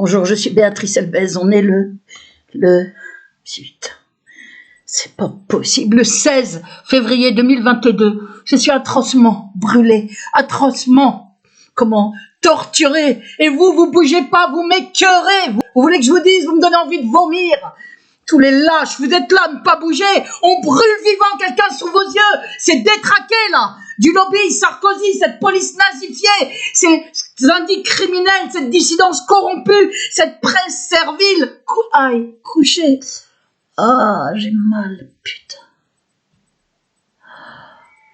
Bonjour, je suis Béatrice Elbez, on est le... Putain, c'est pas possible, le 16 février 2022, je suis atrocement brûlée, atrocement, torturée, et vous bougez pas, vous m'écœurez, vous voulez que je vous dise, vous me donnez envie de vomir. Tous les lâches, vous êtes là, ne pas bouger. On brûle vivant quelqu'un sous vos yeux. C'est détraqué, là. Du lobby, Sarkozy, cette police nazifiée, ces indices criminels, cette dissidence corrompue, cette presse servile. Aïe, couché. Ah, j'ai mal, putain.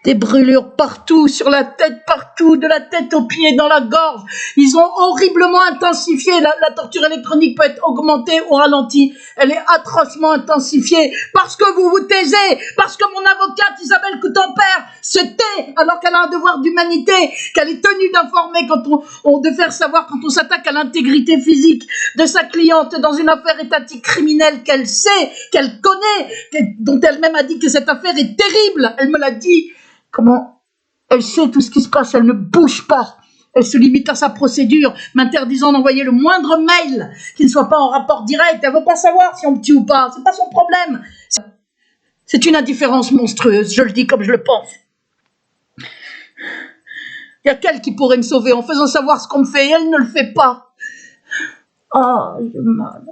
Des brûlures partout, sur la tête, partout, de la tête aux pieds, dans la gorge. Ils ont horriblement intensifié. La torture électronique peut être augmentée ou ralentie. Elle est atrocement intensifiée. Parce que vous vous taisez. Parce que mon avocate Isabelle Coutempère se tait alors qu'elle a un devoir d'humanité, qu'elle est tenue d'informer de faire savoir quand on s'attaque à l'intégrité physique de sa cliente dans une affaire étatique criminelle qu'elle sait, qu'elle connaît, dont elle-même a dit que cette affaire est terrible. Elle me l'a dit. Comment elle sait tout ce qui se passe, elle ne bouge pas. Elle se limite à sa procédure, m'interdisant d'envoyer le moindre mail qui ne soit pas en rapport direct. Elle ne veut pas savoir si on me tue ou pas, c'est pas son problème. C'est une indifférence monstrueuse, je le dis comme je le pense. Il y a qu'elle qui pourrait me sauver en faisant savoir ce qu'on me fait, et elle ne le fait pas. Ah, j'ai mal.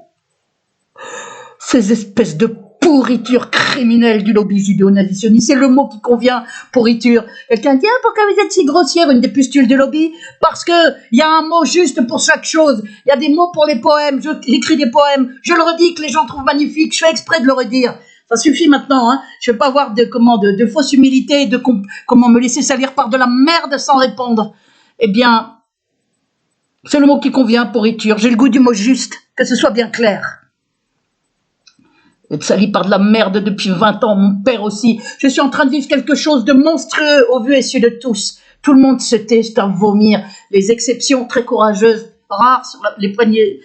Ces espèces de pourriture criminelle du lobby judéo-nazitionniste, c'est le mot qui convient, pourriture. Quelqu'un dit, pourquoi vous êtes si grossière, une des pustules du lobby? Parce que il y a un mot juste pour chaque chose. Il y a des mots pour les poèmes, j'écris des poèmes, je le redis que les gens trouvent magnifique, je fais exprès de le redire. Ça suffit maintenant, hein. Je ne veux pas avoir de fausse humilité, comment me laisser salir par de la merde sans répondre. Eh bien, c'est le mot qui convient, pourriture. J'ai le goût du mot juste, que ce soit bien clair. Être sali par de la merde depuis 20 ans, mon père aussi. Je suis en train de vivre quelque chose de monstrueux au vu et su de tous. Tout le monde se tait, c'est à vomir. Les exceptions très courageuses, rares sur les poignets.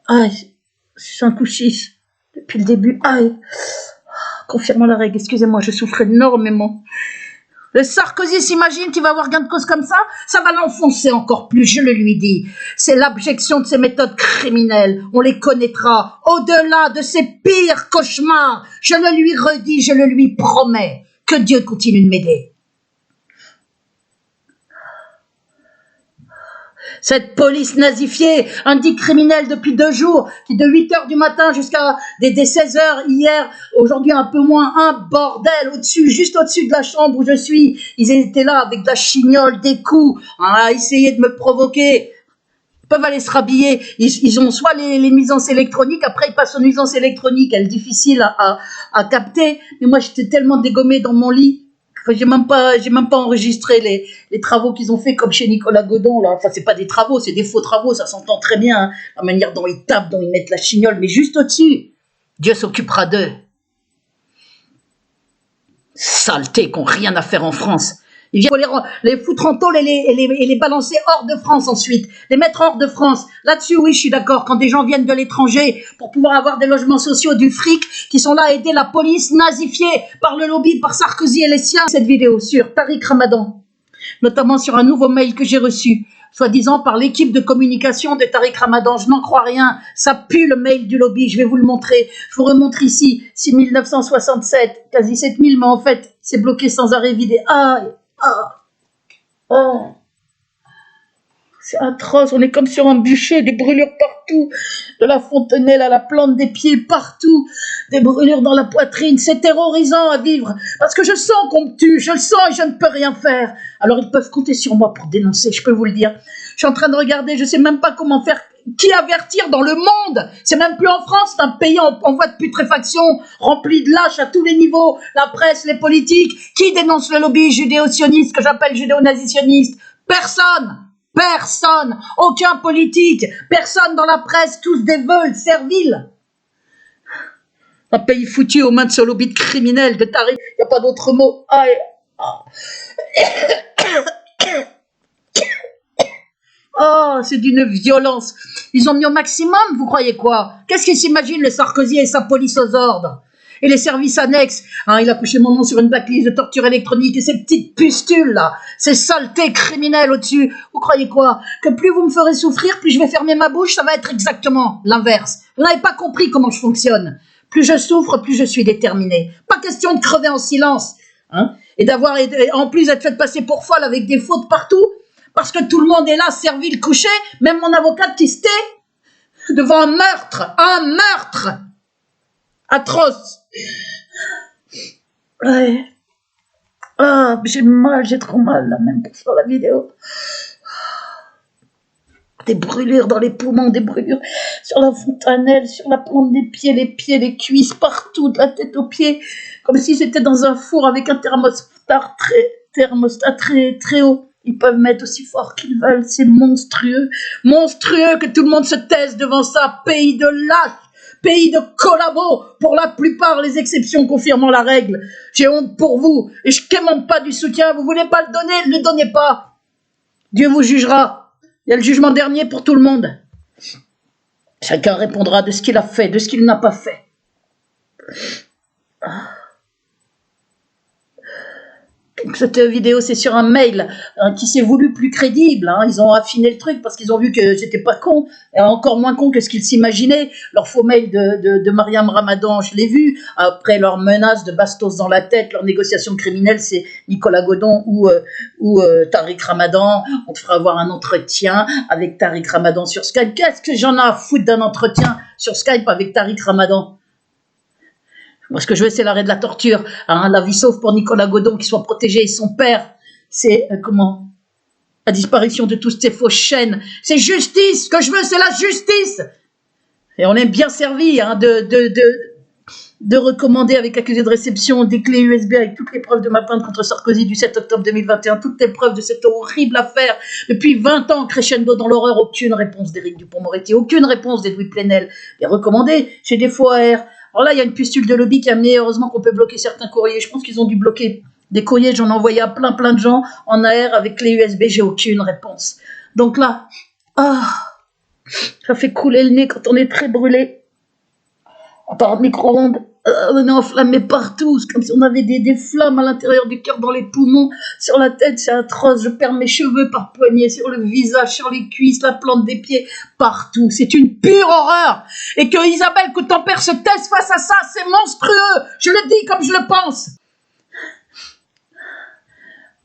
Aïe, 5 ou 6 depuis le début. Aïe, confirmant la règle, excusez-moi, je souffre énormément. Le Sarkozy s'imagine qu'il va avoir gain de cause comme ça va l'enfoncer encore plus, je le lui dis. C'est l'abjection de ses méthodes criminelles, on les connaîtra, au-delà de ses pires cauchemars. Je le lui redis, je le lui promets, que Dieu continue de m'aider. Cette police nazifiée, un dit criminel depuis 2 jours, qui de 8h du matin jusqu'à des 16h hier, aujourd'hui un peu moins, un bordel au-dessus, juste au-dessus de la chambre où je suis. Ils étaient là avec de la chignole, des coups, à essayer de me provoquer. Ils peuvent aller se rhabiller. Ils ont soit les nuisances électroniques, après ils passent aux nuisances électroniques, elles difficiles à capter. Mais moi j'étais tellement dégommée dans mon lit. J'ai même pas enregistré les travaux qu'ils ont fait comme chez Nicolas Godon là. Enfin c'est pas des travaux, c'est des faux travaux, ça s'entend très bien, hein. La manière dont ils tapent, dont ils mettent la chignole, mais juste au-dessus. Dieu s'occupera d'eux. Saletés qui n'ont rien à faire en France. Il vient les foutre en tôle et les balancer hors de France ensuite. Les mettre hors de France. Là-dessus, oui, je suis d'accord. Quand des gens viennent de l'étranger pour pouvoir avoir des logements sociaux, du fric, qui sont là à aider la police nazifiée par le lobby, par Sarkozy et les siens. Cette vidéo sur Tariq Ramadan, notamment sur un nouveau mail que j'ai reçu, soi-disant par l'équipe de communication de Tariq Ramadan. Je n'en crois rien. Ça pue le mail du lobby. Je vais vous le montrer. Je vous remontre ici. 6967, quasi 7000, mais en fait, c'est bloqué sans arrêt vidéo. C'est atroce, on est comme sur un bûcher, des brûlures partout, de la fontanelle à la plante des pieds, partout, des brûlures dans la poitrine, c'est terrorisant à vivre, parce que je sens qu'on me tue, je le sens et je ne peux rien faire. Alors ils peuvent compter sur moi pour dénoncer, je peux vous le dire. Je suis en train de regarder, je sais même pas comment faire, qui avertir dans le monde. C'est même plus en France, c'est un pays en voie de putréfaction, rempli de lâches à tous les niveaux, la presse, les politiques. Qui dénonce le lobby judéo-sioniste, que j'appelle judéo-nazitionniste? Personne, aucun politique, personne dans la presse, tous des veules serviles. Un pays foutu aux mains de ce lobby de criminels, de tarifs, il n'y a pas d'autre mot. Oh, c'est d'une violence. Ils ont mis au maximum, vous croyez quoi? Qu'est-ce qu'ils s'imaginent, le Sarkozy et sa police aux ordres? et les services annexes. Hein, il a couché mon nom sur une blacklist de torture électronique et ces petites pustules là, ces saletés criminelles au-dessus. Vous croyez quoi? Que plus vous me ferez souffrir, plus je vais fermer ma bouche? Ça va être exactement l'inverse. Vous n'avez pas compris comment je fonctionne. Plus je souffre, plus je suis déterminé. Pas question de crever en silence. Hein, et d'avoir, en plus d'être fait passer pour folle avec des fautes partout, parce que tout le monde est là, servi le coucher, même mon avocate qui se tait devant un meurtre atroce. Ouais. Ah, j'ai mal, j'ai trop mal là, même pour faire la vidéo. Des brûlures dans les poumons, des brûlures sur la fontanelle, sur la plante des pieds, les cuisses, partout, de la tête aux pieds, comme si j'étais dans un four avec un thermostat très haut. Ils peuvent mettre aussi fort qu'ils veulent, c'est monstrueux. Monstrueux que tout le monde se taise devant ça, pays de lâches, pays de collabos, pour la plupart, les exceptions confirmant la règle. J'ai honte pour vous, et je quémande pas du soutien, vous voulez pas le donner, ne le donnez pas. Dieu vous jugera. Il y a le jugement dernier pour tout le monde. Chacun répondra de ce qu'il a fait, de ce qu'il n'a pas fait. Donc cette vidéo, c'est sur un mail qui s'est voulu plus crédible. Hein. Ils ont affiné le truc parce qu'ils ont vu que j'étais pas con, et encore moins con que ce qu'ils s'imaginaient. Leur faux mail de Mariam Ramadan, je l'ai vu. Après leur menace de bastos dans la tête, leur négociation criminelle, c'est Nicolas Godon ou Tariq Ramadan. On te fera avoir un entretien avec Tariq Ramadan sur Skype. Qu'est-ce que j'en ai à foutre d'un entretien sur Skype avec Tariq Ramadan? Moi, ce que je veux, c'est l'arrêt de la torture. Hein, la vie sauve pour Nicolas Godon, qui soit protégé, et son père. C'est, la disparition de toutes ces fausses chaînes. C'est justice. Ce que je veux, c'est la justice. Et on est bien servi hein, de recommander avec accusé de réception des clés USB avec toutes les preuves de ma plainte contre Sarkozy du 7 octobre 2021, toutes les preuves de cette horrible affaire. Depuis 20 ans, crescendo dans l'horreur, aucune réponse d'Éric Dupond-Moretti, aucune réponse d'Edoui Plenel. Les recommandés chez des faux AR. Alors là, il y a une pustule de lobby qui a amené, heureusement qu'on peut bloquer certains courriers. Je pense qu'ils ont dû bloquer des courriers, j'en ai envoyé à plein de gens en AR avec clé USB, j'ai aucune réponse. Donc là, ça fait couler le nez quand on est très brûlé. À part micro-ondes, on est enflammé partout, c'est comme si on avait des flammes à l'intérieur du cœur, dans les poumons, sur la tête, c'est atroce, je perds mes cheveux par poignée, sur le visage, sur les cuisses, la plante des pieds, partout, c'est une pure horreur. Et que Isabelle Coutempère se taise face à ça, c'est monstrueux, je le dis comme je le pense.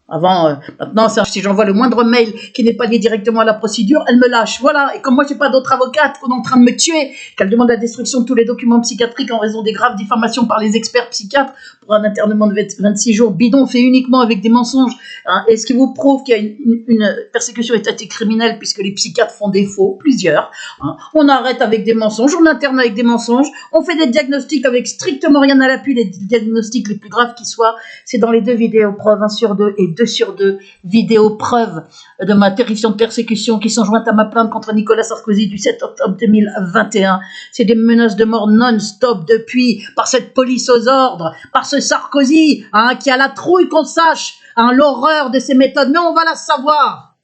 Avant, maintenant, si j'envoie le moindre mail qui n'est pas lié directement à la procédure, elle me lâche. Voilà. Et comme moi, j'ai pas d'autre avocate qu'on est en train de me tuer, qu'elle demande la destruction de tous les documents psychiatriques en raison des graves diffamations par les experts psychiatres pour un internement de 26 jours bidon fait uniquement avec des mensonges. Hein, et ce qui vous prouve qu'il y a une persécution étatique criminelle puisque les psychiatres font défaut, plusieurs. Hein. On arrête avec des mensonges, on interne avec des mensonges, on fait des diagnostics avec strictement rien à l'appui, les diagnostics les plus graves qui soient. C'est dans les 2 vidéos preuves, 1 sur 2 et 2 sur 2 vidéos preuves de ma terrifiante persécution qui sont jointes à ma plainte contre Nicolas Sarkozy du 7 octobre 2021. C'est des menaces de mort non-stop depuis, par cette police aux ordres, par ce Sarkozy hein, qui a la trouille qu'on sache hein, l'horreur de ses méthodes, mais on va la savoir.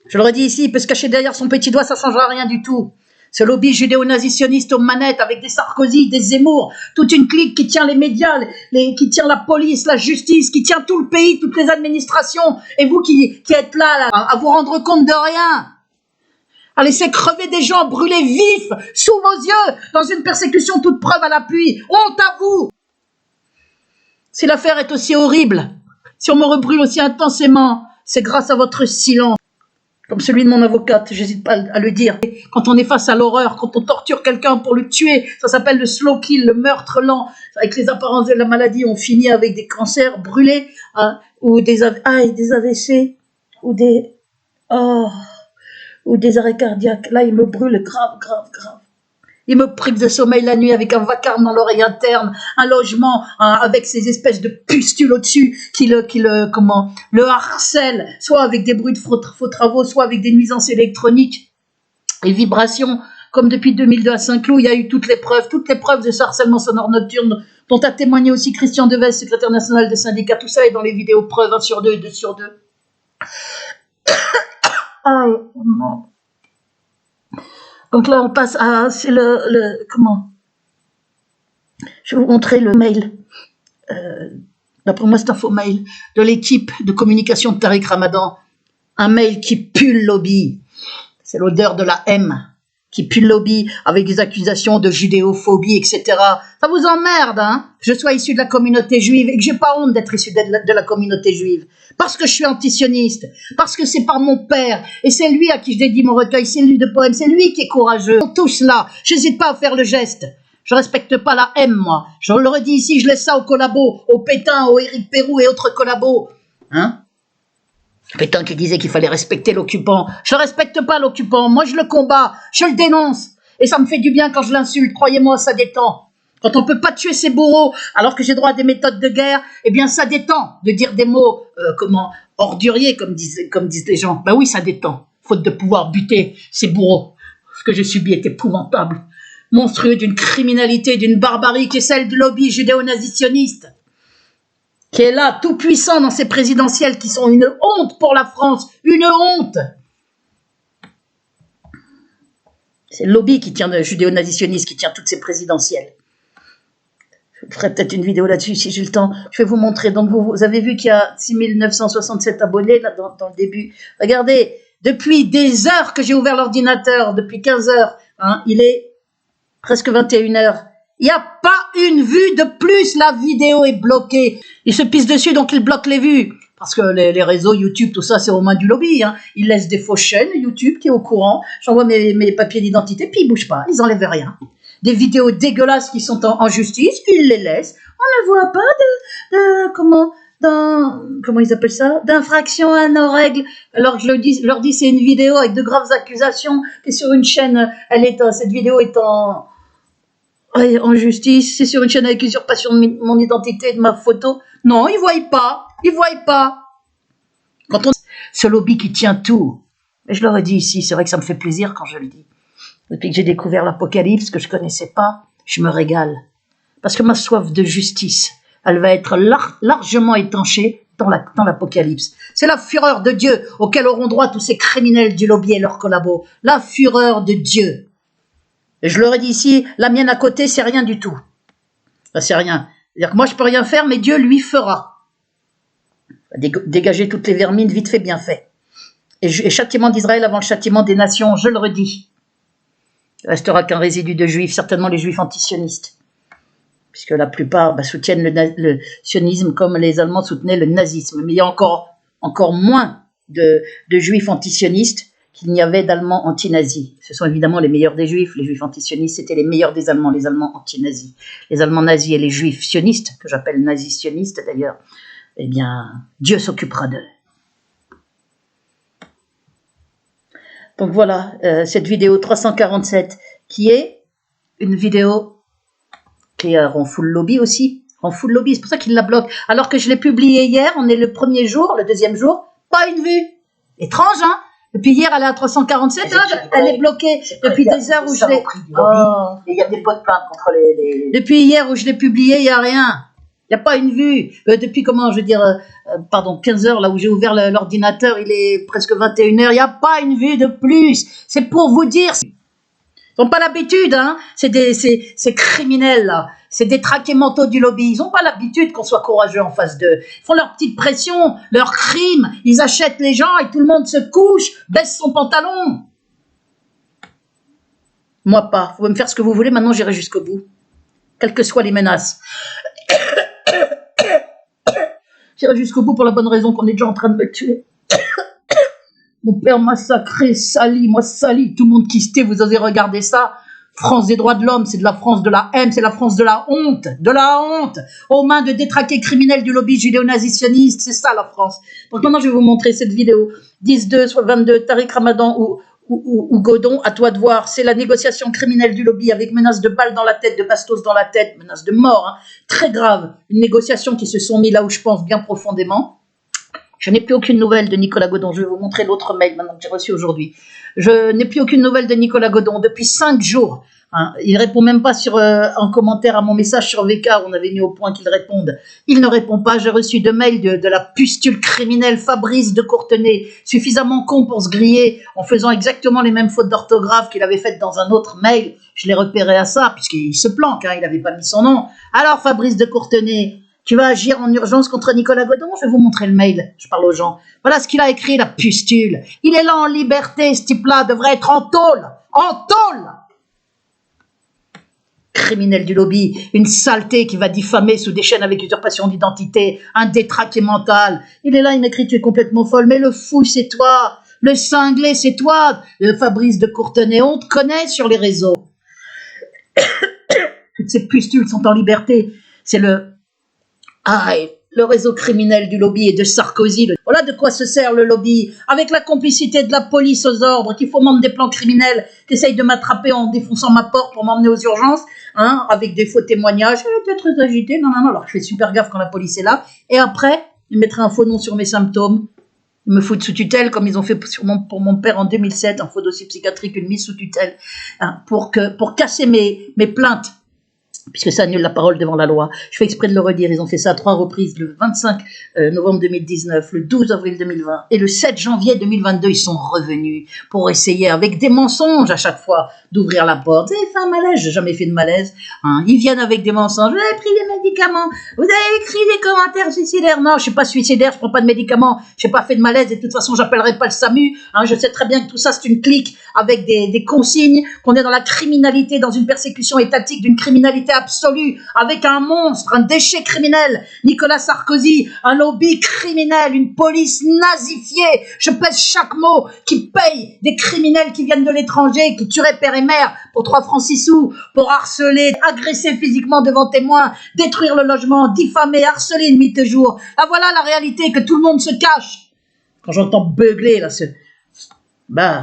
Je le redis ici, il peut se cacher derrière son petit doigt, ça ne changera rien du tout. Ce lobby judéo-nazitionniste aux manettes avec des Sarkozy, des Zemmour, toute une clique qui tient les médias, qui tient la police, la justice, qui tient tout le pays, toutes les administrations. Et vous qui êtes là, à vous rendre compte de rien, à laisser crever des gens brûlés vifs sous vos yeux dans une persécution toute preuve à l'appui. Honte à vous! Si l'affaire est aussi horrible, si on me rebrûle aussi intensément, c'est grâce à votre silence. Comme celui de mon avocate, j'hésite pas à le dire. Quand on est face à l'horreur, quand on torture quelqu'un pour le tuer, ça s'appelle le slow kill, le meurtre lent. Avec les apparences de la maladie, on finit avec des cancers brûlés, hein, ou des AVC, ou des arrêts cardiaques. Là, il me brûle grave. Il me prive de sommeil la nuit avec un vacarme dans l'oreille interne, un logement hein, avec ces espèces de pustules au-dessus qui le harcèlent, soit avec des bruits de faux travaux, soit avec des nuisances électroniques et vibrations. Comme depuis 2002 à Saint-Cloud, il y a eu toutes les preuves de ce harcèlement sonore nocturne dont a témoigné aussi Christian Deves, secrétaire national des syndicats. Tout ça est dans les vidéos preuves 1 sur 2 et 2 sur 2. Donc là, on passe à... C'est Je vais vous montrer le mail. D'après moi, c'est un faux mail de l'équipe de communication de Tariq Ramadan. Un mail qui pue le lobby. C'est l'odeur de la M qui pue le lobby avec des accusations de judéophobie, etc. Ça vous emmerde, hein, que je sois issu de la communauté juive et que j'ai pas honte d'être issu de la communauté juive. Parce que je suis antisioniste, parce que c'est par mon père, et c'est lui à qui je dédie mon recueil, c'est lui de poèmes, c'est lui qui est courageux. Tout cela, j'hésite pas à faire le geste. Je respecte pas la M, moi. Je le redis ici, je laisse ça aux collabos, aux Pétain, aux Éric Pérou et autres collabos. Hein? Pétain qui disait qu'il fallait respecter l'occupant. Je ne respecte pas l'occupant. Moi, je le combats. Je le dénonce. Et ça me fait du bien quand je l'insulte. Croyez-moi, ça détend. Quand on ne peut pas tuer ses bourreaux alors que j'ai droit à des méthodes de guerre, eh bien, ça détend de dire des mots, orduriers, comme disent les gens. Ben oui, ça détend. Faute de pouvoir buter ses bourreaux. Ce que j'ai subi est épouvantable. Monstrueux, d'une criminalité, d'une barbarie qui est celle du lobby judéo-nazitionniste, qui est là, tout puissant dans ces présidentielles qui sont une honte pour la France, une honte. C'est le lobby qui tient, le judéo-nazitionniste, qui tient toutes ces présidentielles. Je ferai peut-être une vidéo là-dessus si j'ai le temps. Je vais vous montrer. Donc vous avez vu qu'il y a 6967 abonnés là dans le début. Regardez, depuis des heures que j'ai ouvert l'ordinateur, depuis 15 heures, hein, il est presque 21 heures. Il n'y a pas une vue de plus, la vidéo est bloquée. Ils se pissent dessus, donc ils bloquent les vues. Parce que les réseaux YouTube, tout ça, c'est aux mains du lobby. Hein. Ils laissent des fausses chaînes, YouTube qui est au courant. J'envoie mes papiers d'identité, puis ils ne bougent pas, ils n'enlèvent rien. Des vidéos dégueulasses qui sont en justice, ils les laissent. On ne voit pas comment ils appellent ça, d'infraction à nos règles. Alors que je leur dis c'est une vidéo avec de graves accusations qui est sur une chaîne. Cette vidéo est en justice, c'est sur une chaîne avec usurpation de mon identité, de ma photo. Non, ils voient pas. Ils voient pas. Ce lobby qui tient tout. Et je leur ai dit ici, c'est vrai que ça me fait plaisir quand je le dis. Depuis que j'ai découvert l'Apocalypse, que je connaissais pas, je me régale. Parce que ma soif de justice, elle va être largement étanchée dans l'Apocalypse. C'est la fureur de Dieu auquel auront droit tous ces criminels du lobby et leurs collabos. La fureur de Dieu. Et je leur ai dit ici, la mienne à côté, c'est rien du tout. Ça, c'est rien. C'est-à-dire que moi, je peux rien faire, mais Dieu, lui, fera. Dégager toutes les vermines, vite fait, bien fait. Et châtiment d'Israël avant le châtiment des nations, je le redis. Il ne restera qu'un résidu de juifs, certainement les juifs antisionistes. Puisque la plupart soutiennent le sionisme comme les Allemands soutenaient le nazisme. Mais il y a encore moins de juifs antisionistes qu'il n'y avait d'Allemands anti-nazis. Ce sont évidemment les meilleurs des juifs. Les juifs antisionistes, c'était les meilleurs des Allemands, les Allemands anti-nazis. Les Allemands nazis et les juifs sionistes, que j'appelle nazis-sionistes d'ailleurs, eh bien, Dieu s'occupera d'eux. Donc voilà, cette vidéo 347, qui est une vidéo qui rend fou le lobby aussi. Rend fou le lobby, c'est pour ça qu'il la bloque. Alors que je l'ai publiée hier, on est le premier jour, le deuxième jour, pas une vue. Étrange, hein? Depuis hier, elle est à 347, hein, elle est bloquée depuis des heures où je l'ai... Oh. Il y a des pots de plainte contre les... Depuis hier où je l'ai publié, il n'y a rien. Il n'y a pas une vue. Depuis 15 heures, là où j'ai ouvert l'ordinateur, il est presque 21 heures. Il n'y a pas une vue de plus. C'est pour vous dire. Ils n'ont pas l'habitude, hein. Ces criminels, là. C'est des traqués mentaux du lobby. Ils n'ont pas l'habitude qu'on soit courageux en face d'eux. Ils font leur petite pression, leur crime. Ils achètent les gens et tout le monde se couche, baisse son pantalon. Moi pas. Vous pouvez me faire ce que vous voulez. Maintenant, j'irai jusqu'au bout. Quelles que soient les menaces. J'irai jusqu'au bout pour la bonne raison qu'on est déjà en train de me tuer. Mon père massacré, sali, moi sali. Tout le monde qui se tait, vous osez regarder ça. France des droits de l'homme, c'est de la France de la haine, c'est la France de la honte. De la honte. Aux mains de détraqués criminels du lobby judéo-nazitionniste. C'est ça la France. Donc maintenant, je vais vous montrer cette vidéo. 10-2, soit 22, Tariq Ramadan ou Godon, à toi de voir. C'est la négociation criminelle du lobby avec menace de balles dans la tête, de bastos dans la tête, menace de mort, hein, très grave. Une négociation qui se sont mis là où je pense bien profondément. Je n'ai plus aucune nouvelle de Nicolas Godon. Je vais vous montrer l'autre mail maintenant que j'ai reçu aujourd'hui. Je n'ai plus aucune nouvelle de Nicolas Godon depuis 5 jours. Hein. Il répond même pas en commentaire à mon message sur VK, on avait mis au point qu'il réponde. Il ne répond pas. J'ai reçu 2 mails de la pustule criminelle Fabrice de Courtenay, suffisamment con pour se griller en faisant exactement les mêmes fautes d'orthographe qu'il avait faites dans un autre mail. Je l'ai repéré à ça, puisqu'il se planque, hein, il n'avait pas mis son nom. Alors Fabrice de Courtenay, tu vas agir en urgence contre Nicolas Godon? Je vais vous montrer le mail, je parle aux gens. Voilà ce qu'il a écrit, la pustule. Il est là en liberté, ce type-là devrait être en tôle. En tôle! Criminel du lobby, une saleté qui va diffamer sous des chaînes avec usurpation d'identité, un détraqué mental. Il est là, il m'écrit, tu es complètement folle, mais le fou, c'est toi. Le cinglé, c'est toi. Le Fabrice de Courtenay, on te connaît sur les réseaux. Toutes ces pustules sont en liberté. C'est le réseau criminel du lobby et de Sarkozy. Voilà de quoi se sert le lobby, avec la complicité de la police aux ordres, qui fomente des plans criminels, qui essayent de m'attraper en défonçant ma porte pour m'emmener aux urgences, hein, avec des faux témoignages. J'étais très agité, non, alors je fais super gaffe quand la police est là. Et après, ils mettraient un faux nom sur mes symptômes. Ils me foutent sous tutelle, comme ils ont fait pour mon père en 2007, un faux dossier psychiatrique, une mise sous tutelle, hein, pour casser mes plaintes. Puisque ça annule la parole devant la loi. Je fais exprès de le redire, ils ont fait ça à 3 reprises, le 25 novembre 2019, le 12 avril 2020 et le 7 janvier 2022, ils sont revenus pour essayer, avec des mensonges à chaque fois, d'ouvrir la porte. Vous avez fait un malaise? J'ai jamais fait de malaise. Hein. Ils viennent avec des mensonges. Vous avez pris des médicaments, vous avez écrit des commentaires suicidaires. Non, je suis pas suicidaire, je prends pas de médicaments, j'ai pas fait de malaise et de toute façon, j'appellerai pas le SAMU. Hein. Je sais très bien que tout ça, c'est une clique avec des consignes, qu'on est dans la criminalité, dans une persécution étatique d'une criminalité absolue, avec un monstre, un déchet criminel, Nicolas Sarkozy, un lobby criminel, une police nazifiée, je pèse chaque mot, qui paye des criminels qui viennent de l'étranger, qui tueraient père et mère pour 3 francs 6 sous, pour harceler, agresser physiquement devant témoins, détruire le logement, diffamer, harceler nuit et jour. Là voilà la réalité que tout le monde se cache. Quand j'entends beugler là,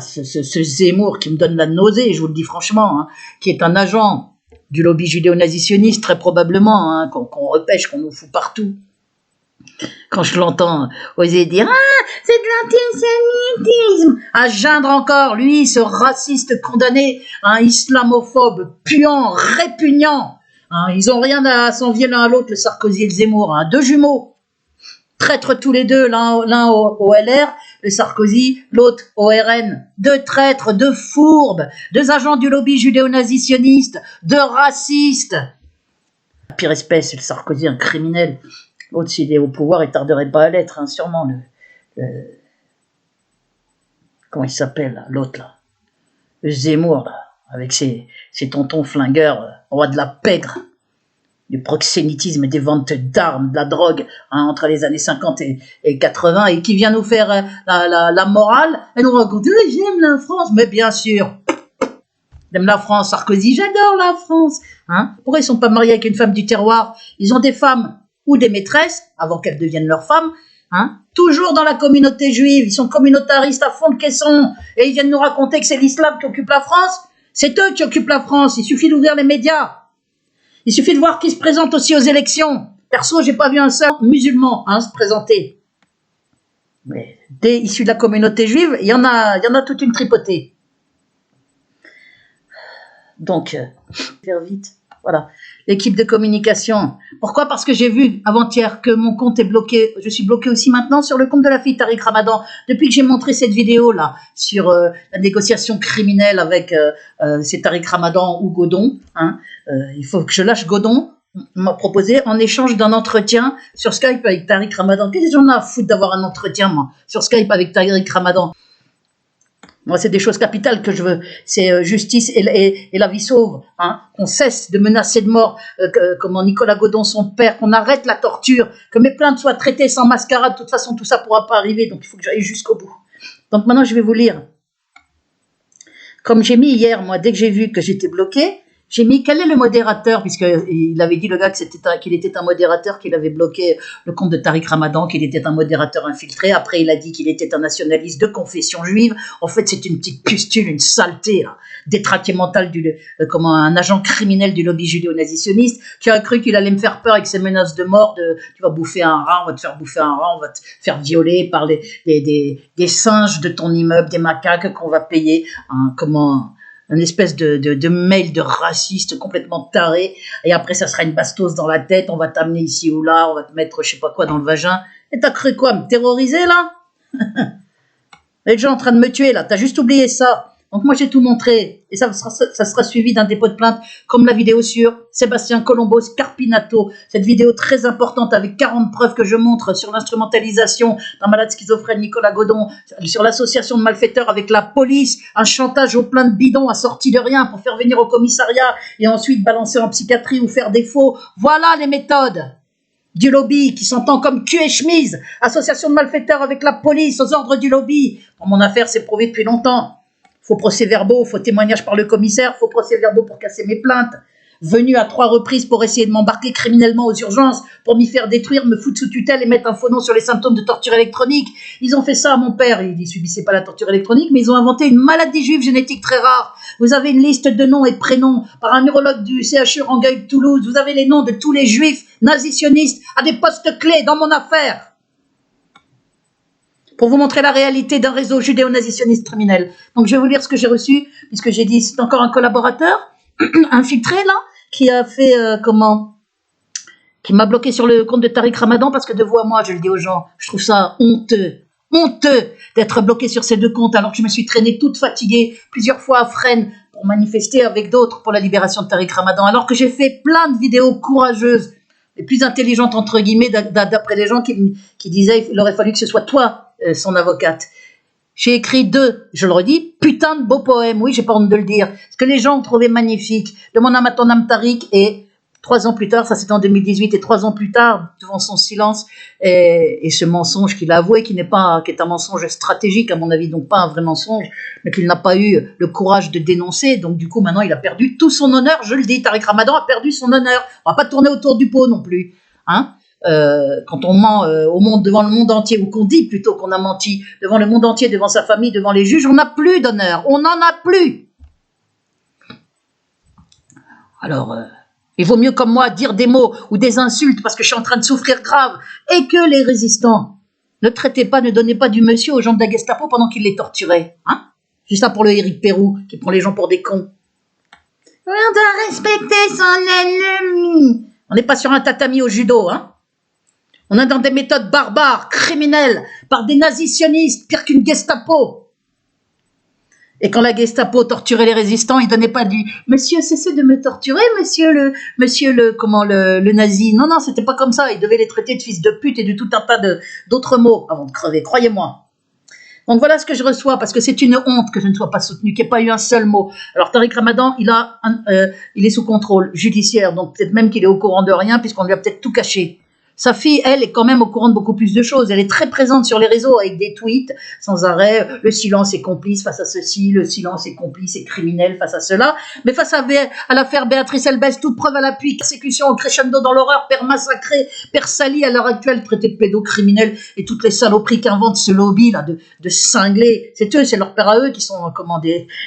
ce Zemmour qui me donne la nausée, je vous le dis franchement, hein, qui est un agent du lobby judéo-nazitionniste, très probablement, hein, qu'on repêche, qu'on nous fout partout. Quand je l'entends oser dire « Ah, c'est de l'antisémitisme !» À geindre encore, lui, ce raciste condamné, un islamophobe puant, répugnant. Hein, ils ont rien à s'envier l'un à l'autre, le Sarkozy et le Zemmour. Hein, 2 jumeaux. Traîtres tous les deux, l'un au LR, le Sarkozy, l'autre au RN. 2 traîtres, 2 fourbes, 2 agents du lobby judéo-nazitionniste, 2 racistes. La pire espèce, c'est le Sarkozy, un criminel. L'autre, s'il est au pouvoir, il tarderait pas à l'être, hein, sûrement. Comment il s'appelle, l'autre, là? Le Zemmour, là, avec ses tontons flingueurs, roi de la pègre. Du proxénétisme et des ventes d'armes, de la drogue, hein, entre les années 50 et 80, et qui vient nous faire la morale, et nous raconter « J'aime la France », mais bien sûr, j'aime la France, Sarkozy, j'adore la France. Hein. Pourquoi ils sont pas mariés avec une femme du terroir? Ils ont des femmes ou des maîtresses, avant qu'elles deviennent leurs femmes, hein, toujours dans la communauté juive, ils sont communautaristes à fond de caisson, et ils viennent nous raconter que c'est l'islam qui occupe la France. C'est eux qui occupent la France, il suffit d'ouvrir les médias. Il suffit de voir qui se présente aussi aux élections. Perso, j'ai pas vu un seul musulman se présenter. Mais des issus de la communauté juive, il y en a toute une tripotée. Donc, faire vite. Voilà. L'équipe de communication. Pourquoi? Parce que j'ai vu avant-hier que mon compte est bloqué. Je suis bloqué aussi maintenant sur le compte de la fille Tariq Ramadan. Depuis que j'ai montré cette vidéo-là sur la négociation criminelle avec c'est Tariq Ramadan ou Godon. Hein, il faut que je lâche Godon. On m'a proposé en échange d'un entretien sur Skype avec Tariq Ramadan. Qu'est-ce que j'en ai à foutre d'avoir un entretien, moi, sur Skype avec Tariq Ramadan? Moi, c'est des choses capitales que je veux. C'est justice et la vie sauve. Hein. Qu'on cesse de menacer de mort, comme Nicolas Godon, son père, qu'on arrête la torture, que mes plaintes soient traitées sans mascarade. De toute façon, tout ça ne pourra pas arriver, donc il faut que j'aille jusqu'au bout. Donc maintenant, je vais vous lire. Comme j'ai mis hier, moi, dès que j'ai vu que j'étais bloqué, j'ai mis quel est le modérateur, puisqu'il avait dit le gars qu'il était un modérateur, qu'il avait bloqué le compte de Tariq Ramadan, qu'il était un modérateur infiltré. Après, il a dit qu'il était un nationaliste de confession juive. En fait, c'est une petite pustule, une saleté, là, détraqué mental, comme un agent criminel du lobby judéo-nazitionniste, qui a cru qu'il allait me faire peur avec ses menaces de mort, tu vas bouffer un rat, on va te faire bouffer un rat, on va te faire violer par des singes de ton immeuble, des macaques qu'on va payer, une espèce de mail de raciste complètement taré, et après ça sera une bastos dans la tête, on va t'amener ici ou là, on va te mettre je sais pas quoi dans le vagin. Et t'as cru quoi, me terroriser là? Les gens en train de me tuer là, t'as juste oublié ça. Donc moi j'ai tout montré, et ça sera suivi d'un dépôt de plainte, comme la vidéo sur Sébastien Colombo Scarpinato, cette vidéo très importante avec 40 preuves que je montre sur l'instrumentalisation d'un malade schizophrène Nicolas Godon, sur l'association de malfaiteurs avec la police, un chantage au plein de bidons assorti de rien pour faire venir au commissariat et ensuite balancer en psychiatrie ou faire des faux. Voilà les méthodes du lobby qui s'entend comme cul et chemise, association de malfaiteurs avec la police aux ordres du lobby. Dans mon affaire, c'est prouvé depuis longtemps. Faut procès-verbaux, faut témoignage par le commissaire, faut procès-verbaux pour casser mes plaintes. Venu à 3 reprises pour essayer de m'embarquer criminellement aux urgences, pour m'y faire détruire, me foutre sous tutelle et mettre un faux nom sur les symptômes de torture électronique. Ils ont fait ça à mon père, il ne subissait pas la torture électronique, mais ils ont inventé une maladie juive génétique très rare. Vous avez une liste de noms et de prénoms par un neurologue du CHU Rangueil de Toulouse. Vous avez les noms de tous les juifs nazisionistes à des postes clés dans mon affaire. Pour vous montrer la réalité d'un réseau judéo-nazitionniste criminel. Donc je vais vous lire ce que j'ai reçu, puisque j'ai dit c'est encore un collaborateur infiltré là, qui a fait qui m'a bloqué sur le compte de Tariq Ramadan, parce que de vous à moi, je le dis aux gens, je trouve ça honteux d'être bloqué sur ces 2 comptes, alors que je me suis traînée toute fatiguée plusieurs fois à Fresnes pour manifester avec d'autres pour la libération de Tariq Ramadan, alors que j'ai fait plein de vidéos courageuses, les plus intelligentes entre guillemets, d'après les gens qui disaient il aurait fallu que ce soit toi son avocate. J'ai écrit 2, je le redis, putain de beaux poèmes, oui, j'ai pas honte de le dire, ce que les gens ont trouvé magnifique, de mon âme à ton âme Tariq, et 3 ans plus tard, ça c'était en 2018, et 3 ans plus tard, devant son silence, et ce mensonge qu'il a avoué, qui est un mensonge stratégique à mon avis, donc pas un vrai mensonge, mais qu'il n'a pas eu le courage de dénoncer, donc du coup maintenant il a perdu tout son honneur, je le dis, Tariq Ramadan a perdu son honneur, on va pas tourner autour du pot non plus, hein. Quand on ment au monde, devant le monde entier, ou qu'on dit plutôt qu'on a menti devant le monde entier, devant sa famille, devant les juges, on n'a plus d'honneur, on n'en a plus. Alors, il vaut mieux comme moi dire des mots ou des insultes parce que je suis en train de souffrir grave, et que les résistants ne traitez pas, ne donnez pas du monsieur aux gens de la Gestapo pendant qu'ils les torturaient, hein. Juste ça pour le Éric Pérou qui prend les gens pour des cons. On doit respecter son ennemi. On n'est pas sur un tatami au judo, hein. On est dans des méthodes barbares, criminelles, par des nazisionistes, pire qu'une Gestapo. Et quand la Gestapo torturait les résistants, ils donnaient pas du « Monsieur, cessez de me torturer, monsieur le nazi ». Non, c'était pas comme ça. Ils devaient les traiter de fils de pute et de tout un tas d'autres mots avant de crever, croyez-moi. Donc voilà ce que je reçois, parce que c'est une honte que je ne sois pas soutenue, qu'il n'y ait pas eu un seul mot. Alors Tariq Ramadan, il est sous contrôle judiciaire, donc peut-être même qu'il est au courant de rien, puisqu'on lui a peut-être tout caché. Sa fille, elle, est quand même au courant de beaucoup plus de choses. Elle est très présente sur les réseaux avec des tweets sans arrêt. Le silence est complice face à ceci, le silence est complice et criminel face à cela. Mais face à l'affaire Béatrice Elbès, toute preuve à l'appui, persécution au crescendo dans l'horreur, père massacré, père sali à l'heure actuelle, traité de pédocriminel, et toutes les saloperies qu'invente ce lobby là de cinglés. C'est eux, c'est leur père à eux qui sont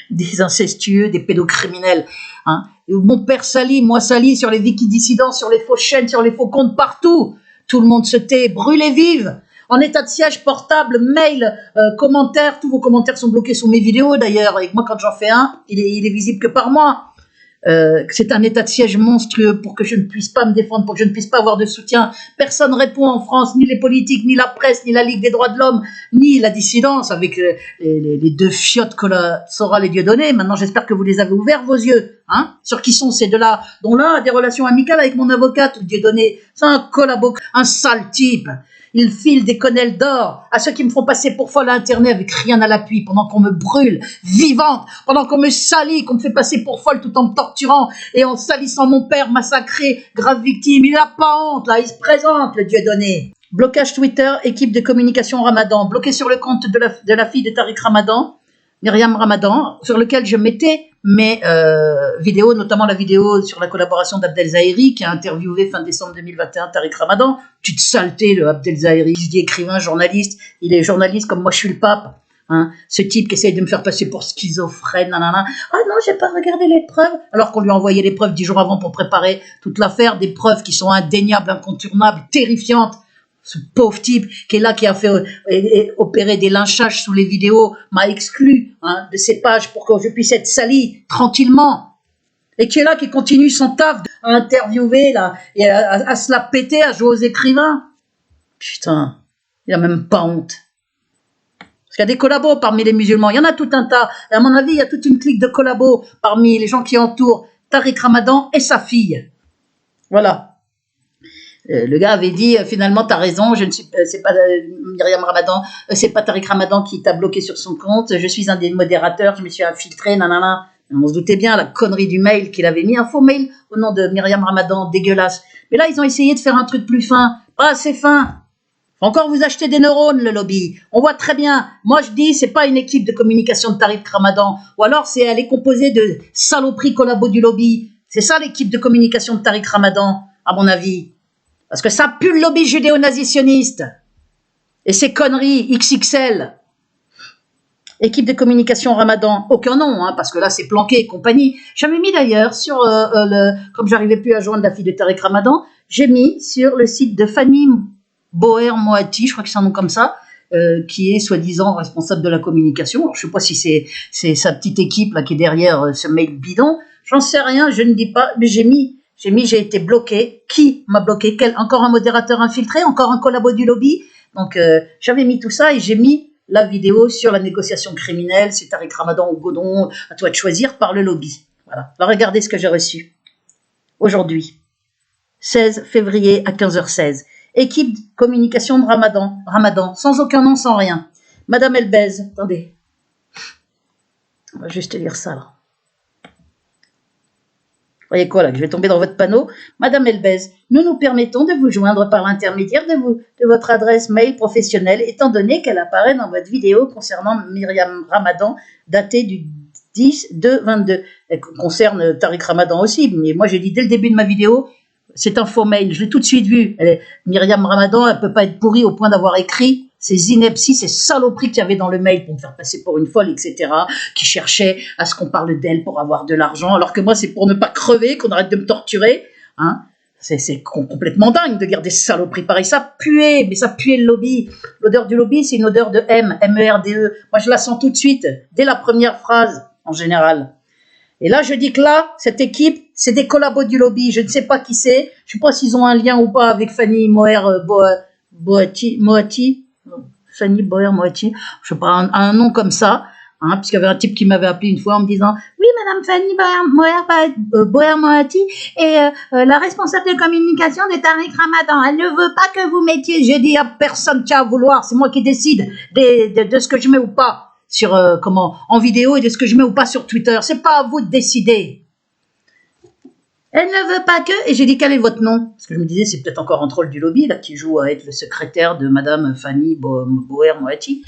des incestueux, des pédocriminels. Hein. Mon père sali, moi sali, sur les wikidissidents, sur les faux chaînes, sur les faux comptes, partout. Tout le monde se tait, brûlez vive. En état de siège, portable, mail, commentaires, tous vos commentaires sont bloqués sous mes vidéos d'ailleurs. Et moi, quand j'en fais un, il est visible que par mois. C'est un état de siège monstrueux pour que je ne puisse pas me défendre, pour que je ne puisse pas avoir de soutien. Personne ne répond en France, ni les politiques, ni la presse, ni la Ligue des droits de l'homme, ni la dissidence avec les 2 fiottes que Soral et Dieudonné. Maintenant, j'espère que vous les avez ouverts, vos yeux, hein, sur qui sont ces 2-là, dont l'un a des relations amicales avec mon avocate, Dieudonné. C'est un collabo, un sale type. Il file des quenelles d'or à ceux qui me font passer pour folle à Internet avec rien à l'appui, pendant qu'on me brûle vivante, pendant qu'on me salit, qu'on me fait passer pour folle tout en me torturant et en salissant mon père massacré, grave victime. Il n'a pas honte, là, il se présente, le Dieudonné. Blocage Twitter, équipe de communication Ramadan, bloqué sur le compte de la fille de Tariq Ramadan, Myriam Ramadan, sur lequel je mettais mes vidéos, notamment la vidéo sur la collaboration d'Abdel Zahiri, qui a interviewé fin décembre 2021 Tariq Ramadan. Tu te saleté, le Abdel Zahiri, je dis écrivain, journaliste, il est journaliste comme moi je suis le pape. Hein, ce type qui essaye de me faire passer pour schizophrène, nanana. Ah non, j'ai pas regardé les preuves, alors qu'on lui a envoyé les preuves 10 jours avant pour préparer toute l'affaire, des preuves qui sont indéniables, incontournables, terrifiantes. ce pauvre type qui est là, qui a fait opérer des lynchages sous les vidéos, m'a exclu hein, de ses pages pour que je puisse être sali tranquillement. Et qui est là, qui continue son taf à interviewer, là, et à se la péter, à jouer aux écrivains. Putain, il a même pas honte. Parce qu'il y a des collabos parmi les musulmans, il y en a tout un tas. Et à mon avis, il y a toute une clique de collabos parmi les gens qui entourent Tariq Ramadan et sa fille. Voilà. Le gars avait dit, finalement, t'as raison, c'est pas Myriam Ramadan, c'est pas Tariq Ramadan qui t'a bloqué sur son compte, je suis un des modérateurs, je me suis infiltré, nanana. On se doutait bien, la connerie du mail qu'il avait mis, un faux mail au nom de Myriam Ramadan, dégueulasse. Mais là, ils ont essayé de faire un truc plus fin, pas assez fin. Faut encore vous acheter des neurones, le lobby. On voit très bien. Moi, je dis, c'est pas une équipe de communication de Tariq Ramadan. Ou alors, elle est composée de saloperies collabos du lobby. C'est ça l'équipe de communication de Tariq Ramadan, à mon avis. Parce que ça pue le lobby judéo-nazi-sioniste. Et ces conneries XXL. Équipe de communication Ramadan, aucun nom, hein, parce que là c'est planqué et compagnie. J'avais mis d'ailleurs sur comme j'arrivais plus à joindre la fille de Tariq Ramadan, j'ai mis sur le site de Fanny Boer Moati, je crois que c'est un nom comme ça, qui est soi-disant responsable de la communication. Alors, je sais pas si c'est sa petite équipe là qui est derrière ce mail bidon. J'en sais rien, je ne dis pas, mais j'ai été bloqué. Qui m'a bloqué? Encore un modérateur infiltré, encore un collabo du lobby. Donc j'avais mis tout ça et j'ai mis la vidéo sur la négociation criminelle, c'est Tariq Ramadan ou Godon, à toi de choisir, par le lobby. Voilà. Alors regardez ce que j'ai reçu. Aujourd'hui, 16 février à 15h16. Équipe communication de Ramadan, sans aucun nom, sans rien. Madame Elbez, attendez. On va juste lire ça là. Vous voyez quoi là, je vais tomber dans votre panneau. Madame Elbez, nous permettons de vous joindre par l'intermédiaire de votre adresse mail professionnelle, étant donné qu'elle apparaît dans votre vidéo concernant Myriam Ramadan, datée du 10/2/22. Elle concerne Tariq Ramadan aussi, mais moi j'ai dit dès le début de ma vidéo, c'est un faux mail, je l'ai tout de suite vu. Myriam Ramadan, elle peut pas être pourrie au point d'avoir écrit ces inepties, ces saloperies qu'il y avait dans le mail pour me faire passer pour une folle, etc., qui cherchait à ce qu'on parle d'elle pour avoir de l'argent, alors que moi, c'est pour ne pas crever, qu'on arrête de me torturer. Hein. C'est complètement dingue de dire des saloperies pareilles. Ça puait, mais ça puait le lobby. L'odeur du lobby, c'est une odeur de M-E-R-D-E. Moi, je la sens tout de suite, dès la première phrase, en général. Et là, je dis que là, cette équipe, c'est des collabos du lobby. Je ne sais pas qui c'est. Je ne sais pas s'ils ont un lien ou pas avec Fanny Moati. Fanny Boer Moati, je sais pas, un nom comme ça, hein, puisqu'il y avait un type qui m'avait appelé une fois en me disant « Oui, madame Fanny Boer Moati est la responsable de communication de Tariq Ramadan. Elle ne veut pas que vous mettiez. » J'ai dit à personne qui a à vouloir, c'est moi qui décide de ce que je mets ou pas sur en vidéo et de ce que je mets ou pas sur Twitter. C'est pas à vous de décider. Elle ne veut pas que... Et j'ai dit, quel est votre nom? Parce que je me disais, c'est peut-être encore un troll du lobby, là, qui joue à être le secrétaire de madame Fanny Boer Moati.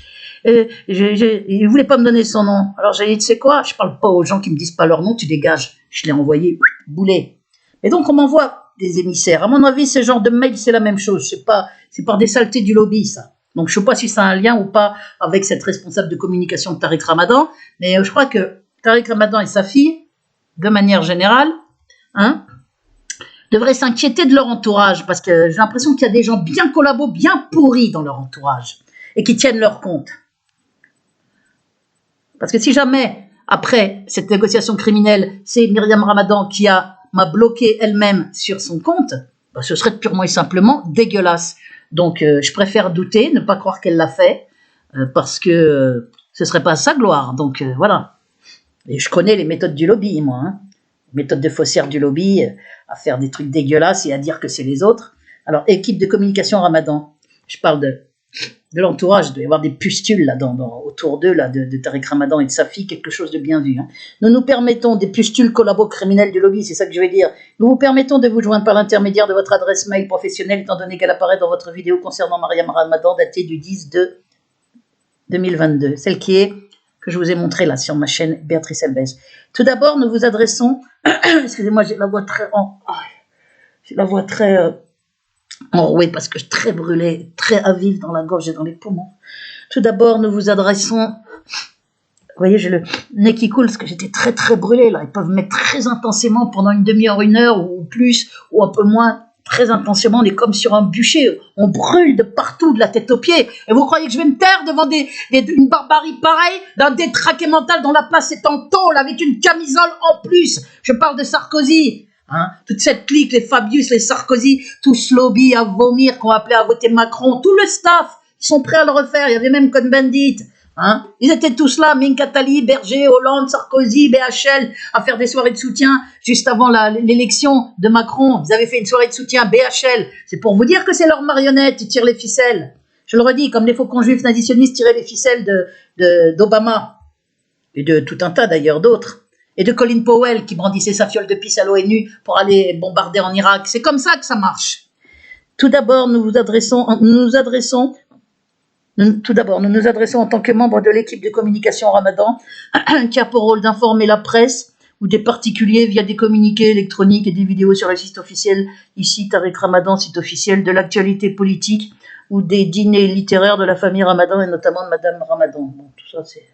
Il ne voulait pas me donner son nom. Alors j'ai dit, tu sais quoi? Je parle pas aux gens qui me disent pas leur nom, tu dégages. Je l'ai envoyé, boulet. Et donc, on m'envoie des émissaires. À mon avis, ce genre de mail, c'est la même chose. C'est par des saletés du lobby, ça. Donc, je sais pas si ça a un lien ou pas avec cette responsable de communication de Tariq Ramadan, mais je crois que Tariq Ramadan et sa fille, de manière générale, hein, devraient s'inquiéter de leur entourage, parce que j'ai l'impression qu'il y a des gens bien collabos, bien pourris dans leur entourage, et qui tiennent leur compte. Parce que si jamais, après cette négociation criminelle, c'est Myriam Ramadan qui m'a bloqué elle-même sur son compte, ben, ce serait purement et simplement dégueulasse. Donc je préfère douter, ne pas croire qu'elle l'a fait, parce que ce serait pas sa gloire. Donc voilà. Et je connais les méthodes du lobby, moi, hein. Méthode de faussaire du lobby, à faire des trucs dégueulasses et à dire que c'est les autres. Alors, équipe de communication Ramadan, je parle de l'entourage, il doit y avoir des pustules là, autour d'eux, là, de Tariq Ramadan et de sa fille, quelque chose de bien vu. Hein. Nous permettons, des pustules collabos criminels du lobby, c'est ça que je veux dire, nous vous permettons de vous joindre par l'intermédiaire de votre adresse mail professionnelle, étant donné qu'elle apparaît dans votre vidéo concernant Myriam Ramadan, datée du 10/2/2022, celle qui est... que je vous ai montré là sur ma chaîne Béatrice Elbez. Tout d'abord, nous vous adressons, excusez-moi, j'ai la voix très enrouée parce que je suis très brûlée, très à vif dans la gorge et dans les poumons. Tout d'abord, nous vous adressons, vous voyez, j'ai le nez qui coule parce que j'étais très très brûlée là. Ils peuvent mettre très intensément pendant une demi-heure, 1 heure ou plus, ou un peu moins, très intensément, on est comme sur un bûcher, on brûle de partout, de la tête aux pieds. Et vous croyez que je vais me taire devant une barbarie pareille, d'un détraqué mental dont la place est en tôle, avec une camisole en plus? Je parle de Sarkozy. Hein, toute cette clique, les Fabius, les Sarkozy, tout ce lobby à vomir qu'on appelait à voter Macron, tout le staff, ils sont prêts à le refaire. Il y avait même Cohn-Bendit. Hein, ils étaient tous là, Minkatali, Berger, Hollande, Sarkozy, BHL, à faire des soirées de soutien juste avant l'élection de Macron. Ils avaient fait une soirée de soutien BHL. C'est pour vous dire que c'est leurs marionnettes, ils tirent les ficelles. Je le redis, comme les faucons juifs traditionnistes tiraient les ficelles d'Obama et de tout un tas d'ailleurs d'autres. Et de Colin Powell qui brandissait sa fiole de pisse à l'ONU pour aller bombarder en Irak. C'est comme ça que ça marche. Tout d'abord, nous nous adressons en tant que membre de l'équipe de communication Ramadan qui a pour rôle d'informer la presse ou des particuliers via des communiqués électroniques et des vidéos sur le site officiel, ici Tariq Ramadan, site officiel, de l'actualité politique ou des dîners littéraires de la famille Ramadan et notamment de Madame Ramadan. Bon, tout ça c'est...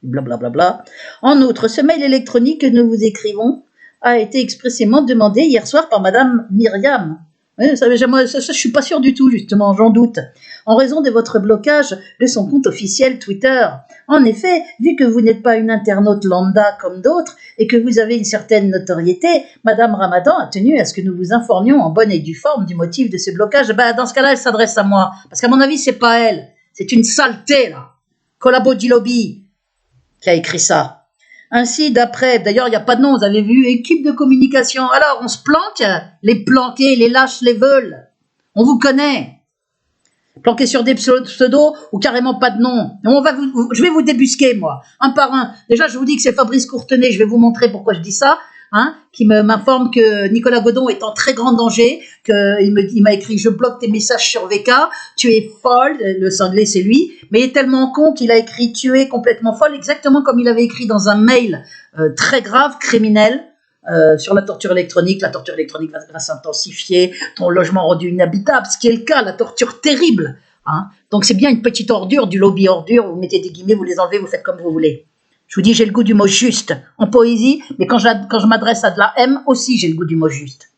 blablabla. En outre, ce mail électronique que nous vous écrivons a été expressément demandé hier soir par Madame Myriam. Oui, ça, je suis pas sûr du tout, justement, j'en doute. En raison de votre blocage de son compte officiel Twitter. En effet, vu que vous n'êtes pas une internaute lambda comme d'autres et que vous avez une certaine notoriété, Madame Ramadan a tenu à ce que nous vous informions en bonne et due forme du motif de ce blocage. Dans ce cas-là, elle s'adresse à moi. Parce qu'à mon avis, c'est pas elle. C'est une saleté, là. Collabo du lobby qui a écrit ça. Ainsi, d'ailleurs, il n'y a pas de nom, vous avez vu, équipe de communication. Alors, on se planque, les planqués, les lâches les veulent. On vous connaît. Planqués sur des pseudos ou carrément pas de nom. Je vais vous débusquer, moi, un par un. Déjà, je vous dis que c'est Fabrice Courtenay, je vais vous montrer pourquoi je dis ça. Hein, qui m'informe que Nicolas Godon est en très grand danger, il m'a écrit « Je bloque tes messages sur VK, tu es folle », le cinglé c'est lui, mais il est tellement con qu'il a écrit « Tu es complètement folle », exactement comme il avait écrit dans un mail très grave, criminel, sur la torture électronique va s'intensifier, ton logement rendu inhabitable, ce qui est le cas, la torture terrible. Hein. Donc c'est bien une petite ordure du lobby ordure, vous mettez des guillemets, vous les enlevez, vous faites comme vous voulez. Je vous dis, j'ai le goût du mot juste en poésie, mais quand je m'adresse à de la M aussi, j'ai le goût du mot juste.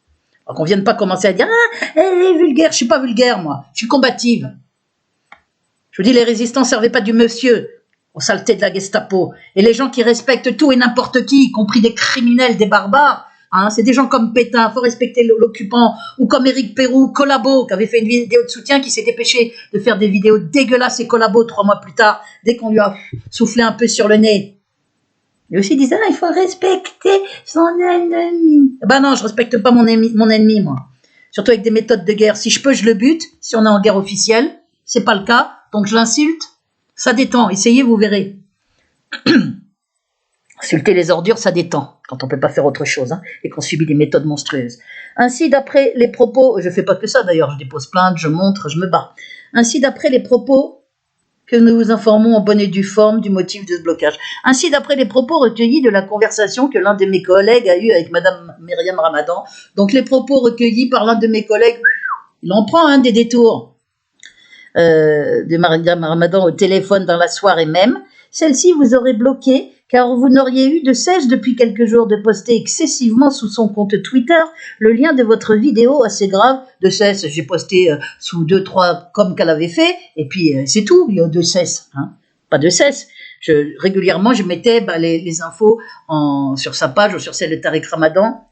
Alors qu'on ne vienne pas commencer à dire « Ah, elle est vulgaire ». Je ne suis pas vulgaire, moi. Je suis combative. Je vous dis, les résistants ne servaient pas du monsieur aux saletés de la Gestapo. Et les gens qui respectent tout et n'importe qui, y compris des criminels, des barbares, hein, c'est des gens comme Pétain, il faut respecter l'occupant, ou comme Éric Pérou, Collabo, qui avait fait une vidéo de soutien, qui s'est dépêché de faire des vidéos dégueulasses et Collabo 3 mois plus tard, dès qu'on lui a soufflé un peu sur le nez. Et aussi disait, il faut respecter son ennemi. Ben non, je respecte pas mon ennemi, moi. Surtout avec des méthodes de guerre. Si je peux, je le bute. Si on est en guerre officielle, c'est pas le cas. Donc je l'insulte. Ça détend. Essayez, vous verrez. Insulter les ordures, ça détend. Quand on peut pas faire autre chose, hein, et qu'on subit des méthodes monstrueuses. Ainsi, d'après les propos, je fais pas que ça d'ailleurs, je dépose plainte, je montre, je me bats. Ainsi, d'après les propos que nous vous informons en bonne et due forme du motif de ce blocage. Ainsi, d'après les propos recueillis de la conversation que l'un de mes collègues a eue avec Madame Myriam Ramadan, donc les propos recueillis par l'un de mes collègues, il en prend des détours, de Myriam Ramadan au téléphone dans la soirée même, celle-ci vous aurait bloqué car vous n'auriez eu de cesse depuis quelques jours de poster excessivement sous son compte Twitter le lien de votre vidéo assez grave. De cesse, j'ai posté sous 2-3 comme qu'elle avait fait, et puis c'est tout, il y a de cesse, hein. Pas de cesse. Régulièrement, je mettais les infos sur sa page ou sur celle de Tariq Ramadan,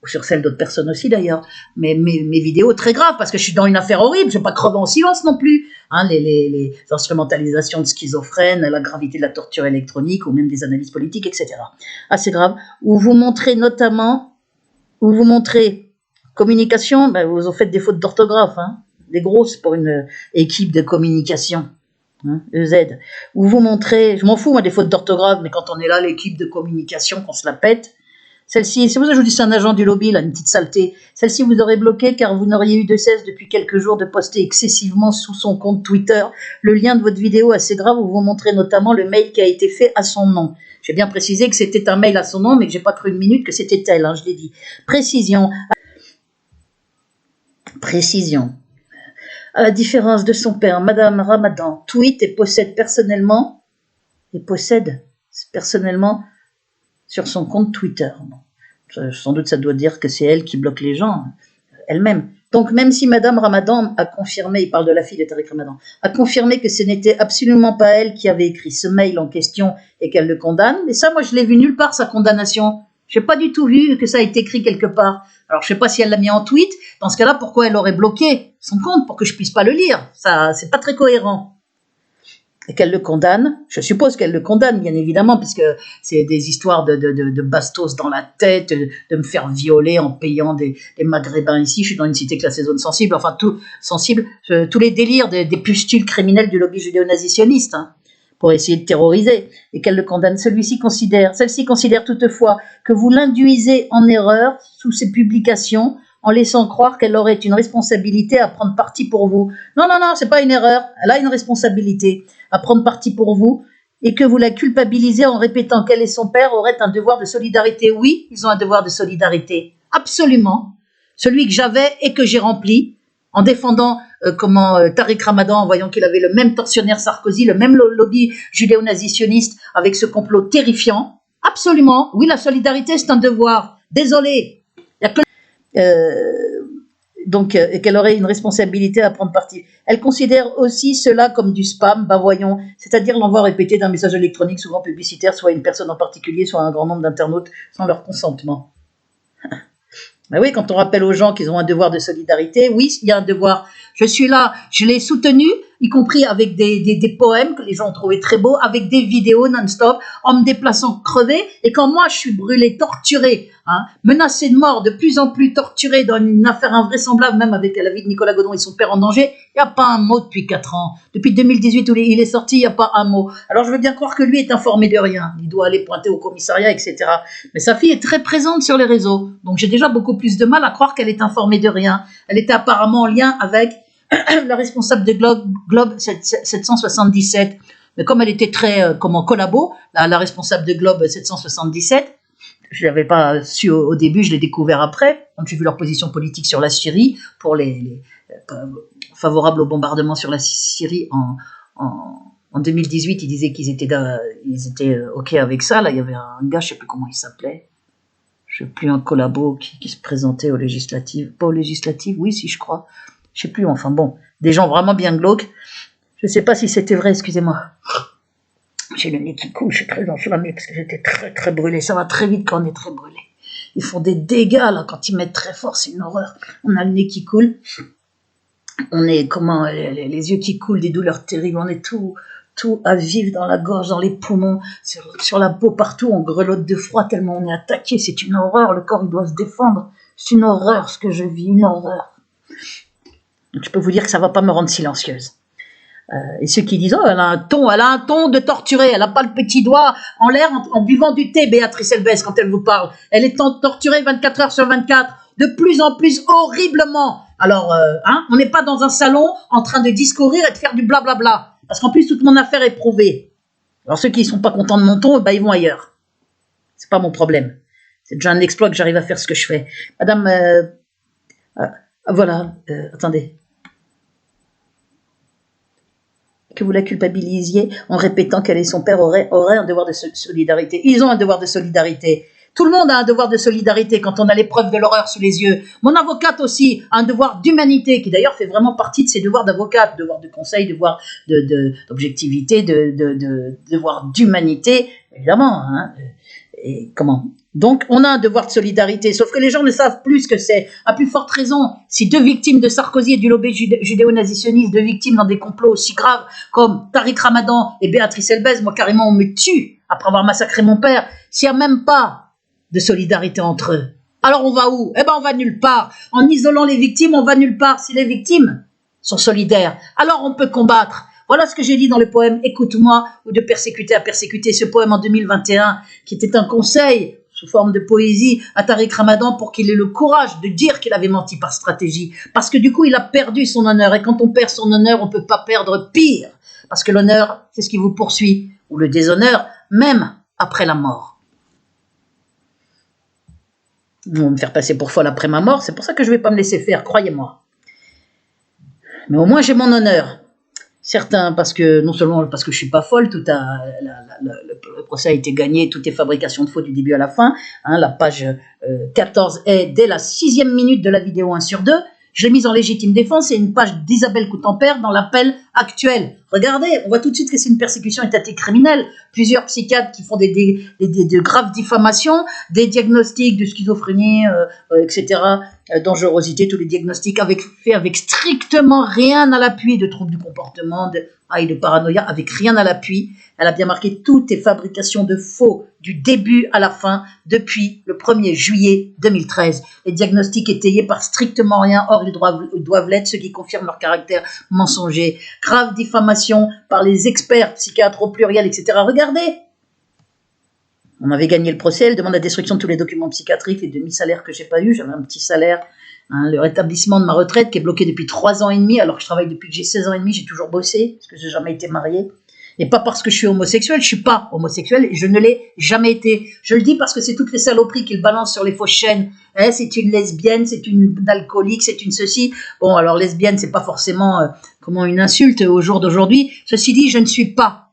ou sur celle d'autres personnes aussi d'ailleurs, mais mes vidéos très graves, parce que je suis dans une affaire horrible, je ne vais pas crever en silence non plus, hein, les instrumentalisations de schizophrènes, la gravité de la torture électronique, ou même des analyses politiques, etc. Assez grave, où vous montrez communication, vous en faites des fautes d'orthographe, hein, des grosses pour une équipe de communication, hein, EZ, où vous montrez, je m'en fous moi des fautes d'orthographe, mais quand on est là, l'équipe de communication, qu'on se la pète, celle-ci, c'est pour ça que je vous dis c'est un agent du lobby, là, une petite saleté. Celle-ci vous aurait bloqué car vous n'auriez eu de cesse depuis quelques jours de poster excessivement sous son compte Twitter le lien de votre vidéo assez grave où vous montrez notamment le mail qui a été fait à son nom. J'ai bien précisé que c'était un mail à son nom, mais que j'ai pas cru une minute que c'était elle, hein, je l'ai dit. Précision. À la différence de son père, Madame Ramadan tweet et possède personnellement sur son compte Twitter. Sans doute, ça doit dire que c'est elle qui bloque les gens, elle-même. Donc, même si Madame Ramadan a confirmé, il parle de la fille de Tariq Ramadan, a confirmé que ce n'était absolument pas elle qui avait écrit ce mail en question et qu'elle le condamne, mais ça, moi, je l'ai vu nulle part, sa condamnation. Je n'ai pas du tout vu que ça a été écrit quelque part. Alors, je ne sais pas si elle l'a mis en tweet. Dans ce cas-là, pourquoi elle aurait bloqué son compte pour que je puisse pas le lire? Ça, c'est pas très cohérent. Et qu'elle le condamne, je suppose qu'elle le condamne, bien évidemment, puisque c'est des histoires de bastos dans la tête, de me faire violer en payant des maghrébins ici. Je suis dans une cité classée zone sensible, enfin, tous les délires des pustules criminels du lobby judéo-nazitionniste, hein, pour essayer de terroriser, et qu'elle le condamne. Celle-ci considère toutefois que vous l'induisez en erreur sous ses publications, en laissant croire qu'elle aurait une responsabilité à prendre parti pour vous. Non, c'est pas une erreur. Elle a une responsabilité à prendre parti pour vous et que vous la culpabilisez en répétant qu'elle et son père auraient un devoir de solidarité. Oui, ils ont un devoir de solidarité. Absolument. Celui que j'avais et que j'ai rempli en défendant Tariq Ramadan, en voyant qu'il avait le même tortionnaire Sarkozy, le même lobby judéo-nazitionniste avec ce complot terrifiant. Absolument. Oui, la solidarité, c'est un devoir. Désolé. Il y a que et qu'elle aurait une responsabilité à prendre parti. Elle considère aussi cela comme du spam, voyons, c'est-à-dire l'envoi répété d'un message électronique souvent publicitaire, soit à une personne en particulier, soit à un grand nombre d'internautes, sans leur consentement. Ben oui, quand on rappelle aux gens qu'ils ont un devoir de solidarité, oui, il y a un devoir. Je suis là, je l'ai soutenu, y compris avec des poèmes que les gens ont trouvé très beaux, avec des vidéos non-stop, en me déplaçant crevé. Et quand moi, je suis brûlé, torturé, hein, menacé de mort, de plus en plus torturé dans une affaire invraisemblable, même avec la vie de Nicolas Godon et son père en danger, il n'y a pas un mot depuis 4 ans. Depuis 2018 où il est sorti, il n'y a pas un mot. Alors je veux bien croire que lui est informé de rien. Il doit aller pointer au commissariat, etc. Mais sa fille est très présente sur les réseaux. Donc j'ai déjà beaucoup plus de mal à croire qu'elle est informée de rien. Elle était apparemment en lien avec la responsable de Globe 777. Mais comme elle était très collabo, la responsable de Globe 777, je l'avais pas su au début, je l'ai découvert après, quand j'ai vu leur position politique sur la Syrie, pour les favorables au bombardement sur la Syrie en 2018, ils disaient qu'ils étaient OK avec ça. Là, il y avait un gars, je sais plus comment il s'appelait, je sais plus, un collabo qui se présentait aux législatives, pas aux législatives, oui, si je crois, je sais plus, enfin bon, des gens vraiment bien glauques. Je sais pas si c'était vrai, excusez-moi. J'ai le nez qui coule, je suis très enflammée parce que j'étais très très brûlée. Ça va très vite quand on est très brûlé. Ils font des dégâts là quand ils mettent très fort, c'est une horreur. On a le nez qui coule, on est les yeux qui coulent, des douleurs terribles, on est tout à vif dans la gorge, dans les poumons, sur la peau, partout, on grelotte de froid tellement on est attaqué. C'est une horreur, le corps il doit se défendre. C'est une horreur ce que je vis, une horreur. Donc, je peux vous dire que ça va pas me rendre silencieuse. Et ceux qui disent, oh, elle a un ton de torturée, elle n'a pas le petit doigt en l'air en buvant du thé, Béatrice Elbès, quand elle vous parle. Elle est torturée 24 heures sur 24, de plus en plus horriblement. Alors, on n'est pas dans un salon en train de discourir et de faire du blablabla. Parce qu'en plus, toute mon affaire est prouvée. Alors, ceux qui ne sont pas contents de mon ton, ils vont ailleurs. C'est pas mon problème. C'est déjà un exploit que j'arrive à faire ce que je fais. Madame, voilà, attendez. Que vous la culpabilisiez en répétant qu'elle et son père auraient un devoir de solidarité. Ils ont un devoir de solidarité. Tout le monde a un devoir de solidarité quand on a l'épreuve de l'horreur sous les yeux. Mon avocate aussi a un devoir d'humanité, qui d'ailleurs fait vraiment partie de ses devoirs d'avocate, devoir de conseil, devoir d'objectivité, devoir d'humanité, évidemment. Hein. Et comment ? Donc, on a un devoir de solidarité, sauf que les gens ne savent plus ce que c'est. À plus forte raison, si 2 victimes de Sarkozy et du lobby judéo-nazitionniste, 2 victimes dans des complots aussi graves comme Tariq Ramadan et Béatrice Elbès, moi carrément on me tue après avoir massacré mon père, s'il n'y a même pas de solidarité entre eux. Alors on va où ? On va nulle part. En isolant les victimes, on va nulle part. Si les victimes sont solidaires, alors on peut combattre. Voilà ce que j'ai dit dans le poème « Écoute-moi » ou « De persécuter à persécuter », ce poème en 2021, qui était un conseil sous forme de poésie à Tariq Ramadan pour qu'il ait le courage de dire qu'il avait menti par stratégie. Parce que du coup, il a perdu son honneur. Et quand on perd son honneur, on ne peut pas perdre pire. Parce que l'honneur, c'est ce qui vous poursuit. Ou le déshonneur, même après la mort. Ils vont me faire passer pour folle après ma mort. C'est pour ça que je ne vais pas me laisser faire, croyez-moi. Mais au moins, j'ai mon honneur. Certains, non seulement parce que je suis pas folle, le procès a été gagné, tout est fabrication de faux du début à la fin. Hein, la page 14 est dès la 6e minute de la vidéo 1/2. Je l'ai mise en légitime défense, c'est une page d'Isabelle Coutempère dans l'appel actuel. Regardez, on voit tout de suite que c'est une persécution étatique criminelle. Plusieurs psychiatres qui font de graves diffamations, des diagnostics de schizophrénie, etc., dangerosité, tous les diagnostics faits avec strictement rien à l'appui, de troubles du comportement, de paranoïa, avec rien à l'appui. Elle a bien marqué toutes les fabrications de faux du début à la fin depuis le 1er juillet 2013. Les diagnostics étayés par strictement rien, or ils doivent l'être, ce qui confirme leur caractère mensonger. Grave diffamation par les experts, psychiatres au pluriel, etc. Regardez, on avait gagné le procès, elle demande la destruction de tous les documents psychiatriques, les demi-salaires que j'ai pas eu, j'avais un petit salaire, le rétablissement de ma retraite qui est bloqué depuis 3 ans et demi, alors que je travaille depuis que j'ai 16 ans et demi, j'ai toujours bossé, parce que j'ai jamais été mariée. Et pas parce que je suis homosexuel, je suis pas homosexuel et je ne l'ai jamais été. Je le dis parce que c'est toutes les saloperies qu'ils balancent sur les fausses chaînes. C'est une lesbienne, c'est une alcoolique, c'est une ceci. Bon, alors lesbienne, c'est pas forcément une insulte au jour d'aujourd'hui. Ceci dit, je ne suis pas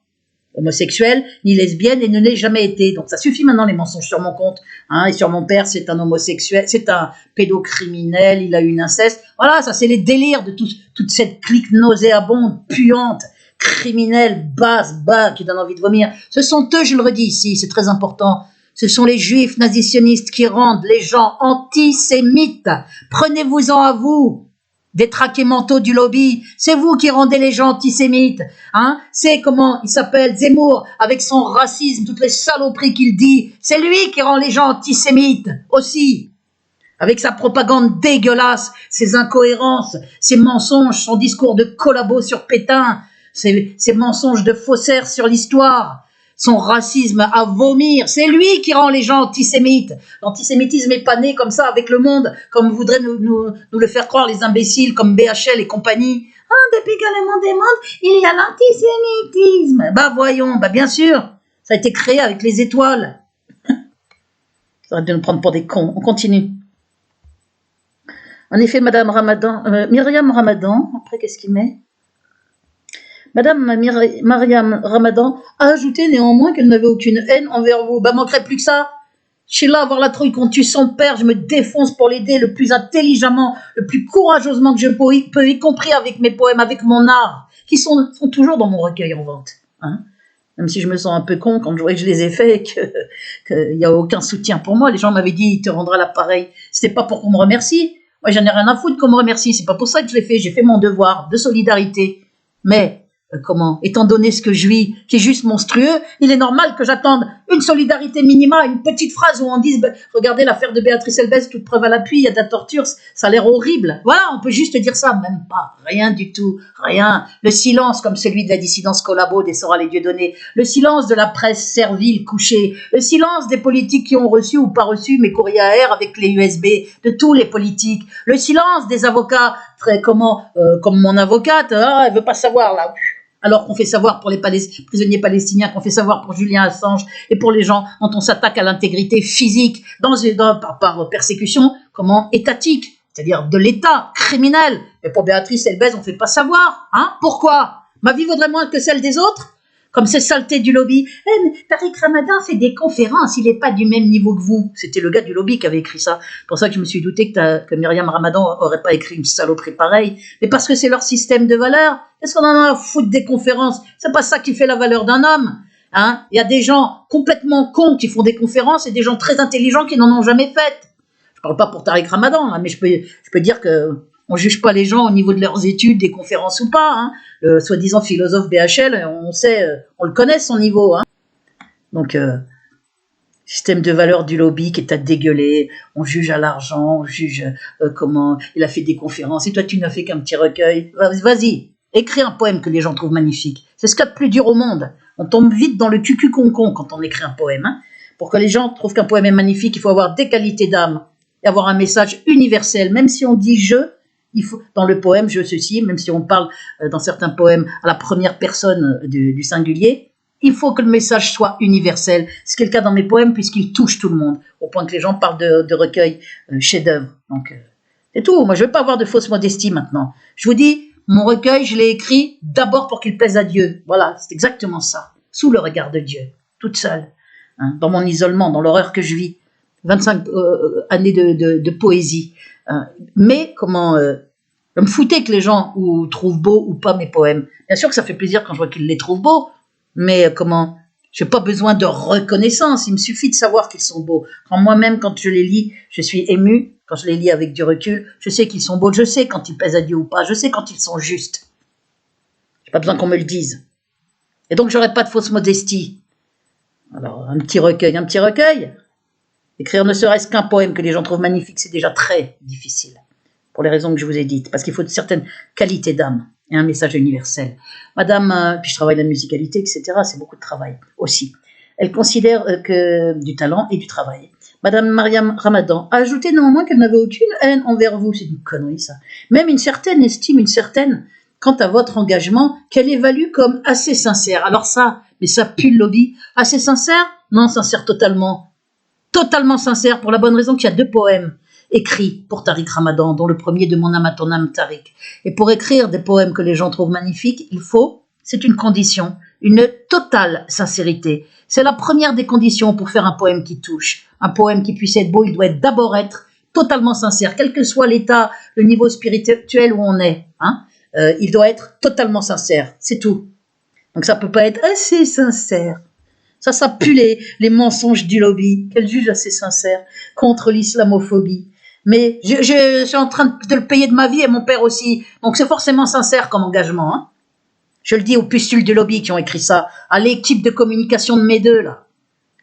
homosexuelle ni lesbienne et ne l'ai jamais été. Donc ça suffit maintenant les mensonges sur mon compte. Et sur mon père, c'est un homosexuel, c'est un pédocriminel, il a eu une inceste. Voilà, ça c'est les délires de toute cette clique nauséabonde, puante, criminels, bas, qui donnent envie de vomir. Ce sont eux, je le redis ici, c'est très important. Ce sont les juifs nazisionistes qui rendent les gens antisémites. Prenez-vous-en à vous, détraqués mentaux du lobby. C'est vous qui rendez les gens antisémites. C'est comment il s'appelle, Zemmour, avec son racisme, toutes les saloperies qu'il dit. C'est lui qui rend les gens antisémites aussi. Avec sa propagande dégueulasse, ses incohérences, ses mensonges, son discours de collabo sur Pétain, ses mensonges de faussaires sur l'histoire, son racisme à vomir, c'est lui qui rend les gens antisémites. L'antisémitisme n'est pas né comme ça avec le monde, comme voudraient nous le faire croire les imbéciles comme BHL et compagnie. Depuis que le monde est monde, il y a l'antisémitisme. Voyons, bien sûr, ça a été créé avec les étoiles. Arrête de nous prendre pour des cons, on continue. En effet, Madame Myriam Ramadan, après qu'est-ce qu'il met ? Madame Myriam Ramadan a ajouté néanmoins qu'elle n'avait aucune haine envers vous. Manquerait plus que ça. Je suis là à voir la trouille qu'on tue son père, je me défonce pour l'aider le plus intelligemment, le plus courageusement que je peux, y compris avec mes poèmes, avec mon art, qui sont toujours dans mon recueil en vente. Même si je me sens un peu con quand je vois que je les ai faits et qu'il n'y a aucun soutien pour moi. Les gens m'avaient dit, il te rendra l'appareil. C'était pas pour qu'on me remercie. Moi, j'en ai rien à foutre qu'on me remercie. C'est pas pour ça que je l'ai fait. J'ai fait mon devoir de solidarité. Mais étant donné ce que je vis, qui est juste monstrueux, il est normal que j'attende une solidarité minima, une petite phrase où on dise, regardez l'affaire de Béatrice Elbès, toute preuve à l'appui, il y a de la torture, ça a l'air horrible. Voilà, on peut juste dire ça, même pas, rien du tout, rien. Le silence comme celui de la dissidence collabo des Soral et Dieudonné, le silence de la presse servile couchée, le silence des politiques qui ont reçu ou pas reçu mes courriers AR avec les USB, de tous les politiques, le silence des avocats, comme mon avocate, elle veut pas savoir là. Alors qu'on fait savoir pour les prisonniers palestiniens, qu'on fait savoir pour Julian Assange et pour les gens dont on s'attaque à l'intégrité physique par persécution, étatique, c'est-à-dire de l'État criminel. Mais pour Béatrice Elbès, on ne fait pas savoir. Pourquoi ? Ma vie vaudrait moins que celle des autres ? Comme ces saletés du lobby. Tariq Ramadan fait des conférences, il n'est pas du même niveau que vous. C'était le gars du lobby qui avait écrit ça. C'est pour ça que je me suis douté que Myriam Ramadan aurait pas écrit une saloperie pareille. Mais parce que c'est leur système de valeurs. Qu'est-ce qu'on en a à foutre des conférences ? C'est pas ça qui fait la valeur d'un homme. Il y a des gens complètement cons qui font des conférences et des gens très intelligents qui n'en ont jamais faites. Je parle pas pour Tariq Ramadan, mais je peux dire que on juge pas les gens au niveau de leurs études, des conférences ou pas. Le soi-disant philosophe BHL, on sait, on le connaît son niveau. Donc, système de valeur du lobby qui est à dégueuler. On juge à l'argent, on juge comment il a fait des conférences. Et toi, tu n'as fait qu'un petit recueil. Vas-y, écris un poème que les gens trouvent magnifique. C'est ce qu'il y a de plus dur au monde. On tombe vite dans le cucu-concon quand on écrit un poème. Pour que les gens trouvent qu'un poème est magnifique, il faut avoir des qualités d'âme et avoir un message universel. Même si on dit « je », il faut, dans le poème, je ceci, même si on parle dans certains poèmes à la première personne du singulier, il faut que le message soit universel. Ce qui est le cas dans mes poèmes, puisqu'ils touchent tout le monde, au point que les gens parlent de recueils chefs-d'œuvre. Donc, c'est tout. Moi, je ne veux pas avoir de fausse modestie maintenant. Je vous dis, mon recueil, je l'ai écrit d'abord pour qu'il plaise à Dieu. Voilà, c'est exactement ça. Sous le regard de Dieu, toute seule, dans mon isolement, dans l'horreur que je vis. 25 années de poésie. Mais Je me foutais que les gens ou trouvent beaux ou pas mes poèmes. Bien sûr que ça fait plaisir quand je vois qu'ils les trouvent beaux, mais comment? Je n'ai pas besoin de reconnaissance, il me suffit de savoir qu'ils sont beaux. Moi-même, quand je les lis, je suis émue. Quand je les lis avec du recul, je sais qu'ils sont beaux, je sais quand ils plaisent à Dieu ou pas, je sais quand ils sont justes. Je n'ai pas besoin qu'on me le dise. Et donc, j'aurais pas de fausse modestie. Alors, un petit recueil. Écrire ne serait-ce qu'un poème que les gens trouvent magnifique, c'est déjà très difficile. Pour les raisons que je vous ai dites. Parce qu'il faut de certaines qualités d'âme et un message universel. Madame, puis je travaille la musicalité, etc. C'est beaucoup de travail aussi. Elle considère que du talent et du travail. Madame Mariam Ramadan a ajouté néanmoins qu'elle n'avait aucune haine envers vous. C'est une connerie, ça. Même une certaine estime, une certaine, quant à votre engagement, qu'elle évalue comme assez sincère. Alors ça, mais ça pue le lobby. Assez sincère? Non, sincère totalement. Totalement sincère, pour la bonne raison qu'il y a 2 poèmes écrits pour Tariq Ramadan, dont le premier de Mon âme à ton âme, Tariq. Et pour écrire des poèmes que les gens trouvent magnifiques, il faut, c'est une condition, une totale sincérité. C'est la première des conditions pour faire un poème qui touche. Un poème qui puisse être beau, il doit d'abord être totalement sincère, quel que soit l'état, le niveau spirituel où on est. Il doit être totalement sincère, c'est tout. Donc ça peut pas être assez sincère. Ça pue les mensonges du lobby. Quel juge assez sincère contre l'islamophobie. Mais je suis en train de le payer de ma vie et mon père aussi. Donc c'est forcément sincère comme engagement. Je le dis aux pustules du lobby qui ont écrit ça, à l'équipe de communication de mes deux, là.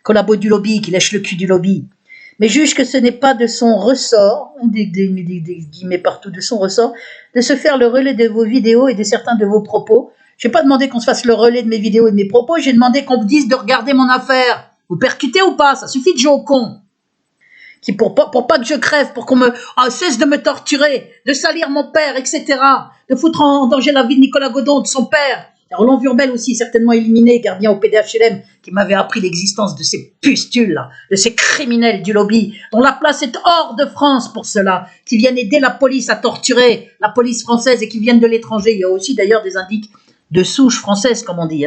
Collabos du lobby, qui lèchent le cul du lobby. Mais juge que ce n'est pas de son ressort, des guillemets partout, de son ressort, de se faire le relais de vos vidéos et de certains de vos propos. Je n'ai pas demandé qu'on se fasse le relais de mes vidéos et de mes propos, j'ai demandé qu'on me dise de regarder mon affaire. Vous percutez ou pas? Ça suffit de jouer au con. Qui pour pas que je crève, pour qu'on me cesse de me torturer, de salir mon père, etc. De foutre en danger la vie de Nicolas Godon, de son père. Roland Vurbel aussi, certainement éliminé, gardien au PDHLM, qui m'avait appris l'existence de ces pustules-là, de ces criminels du lobby, dont la place est hors de France pour cela, qui viennent aider la police à torturer, la police française, et qui viennent de l'étranger. Il y a aussi d'ailleurs des indiques de souche française, comme on dit,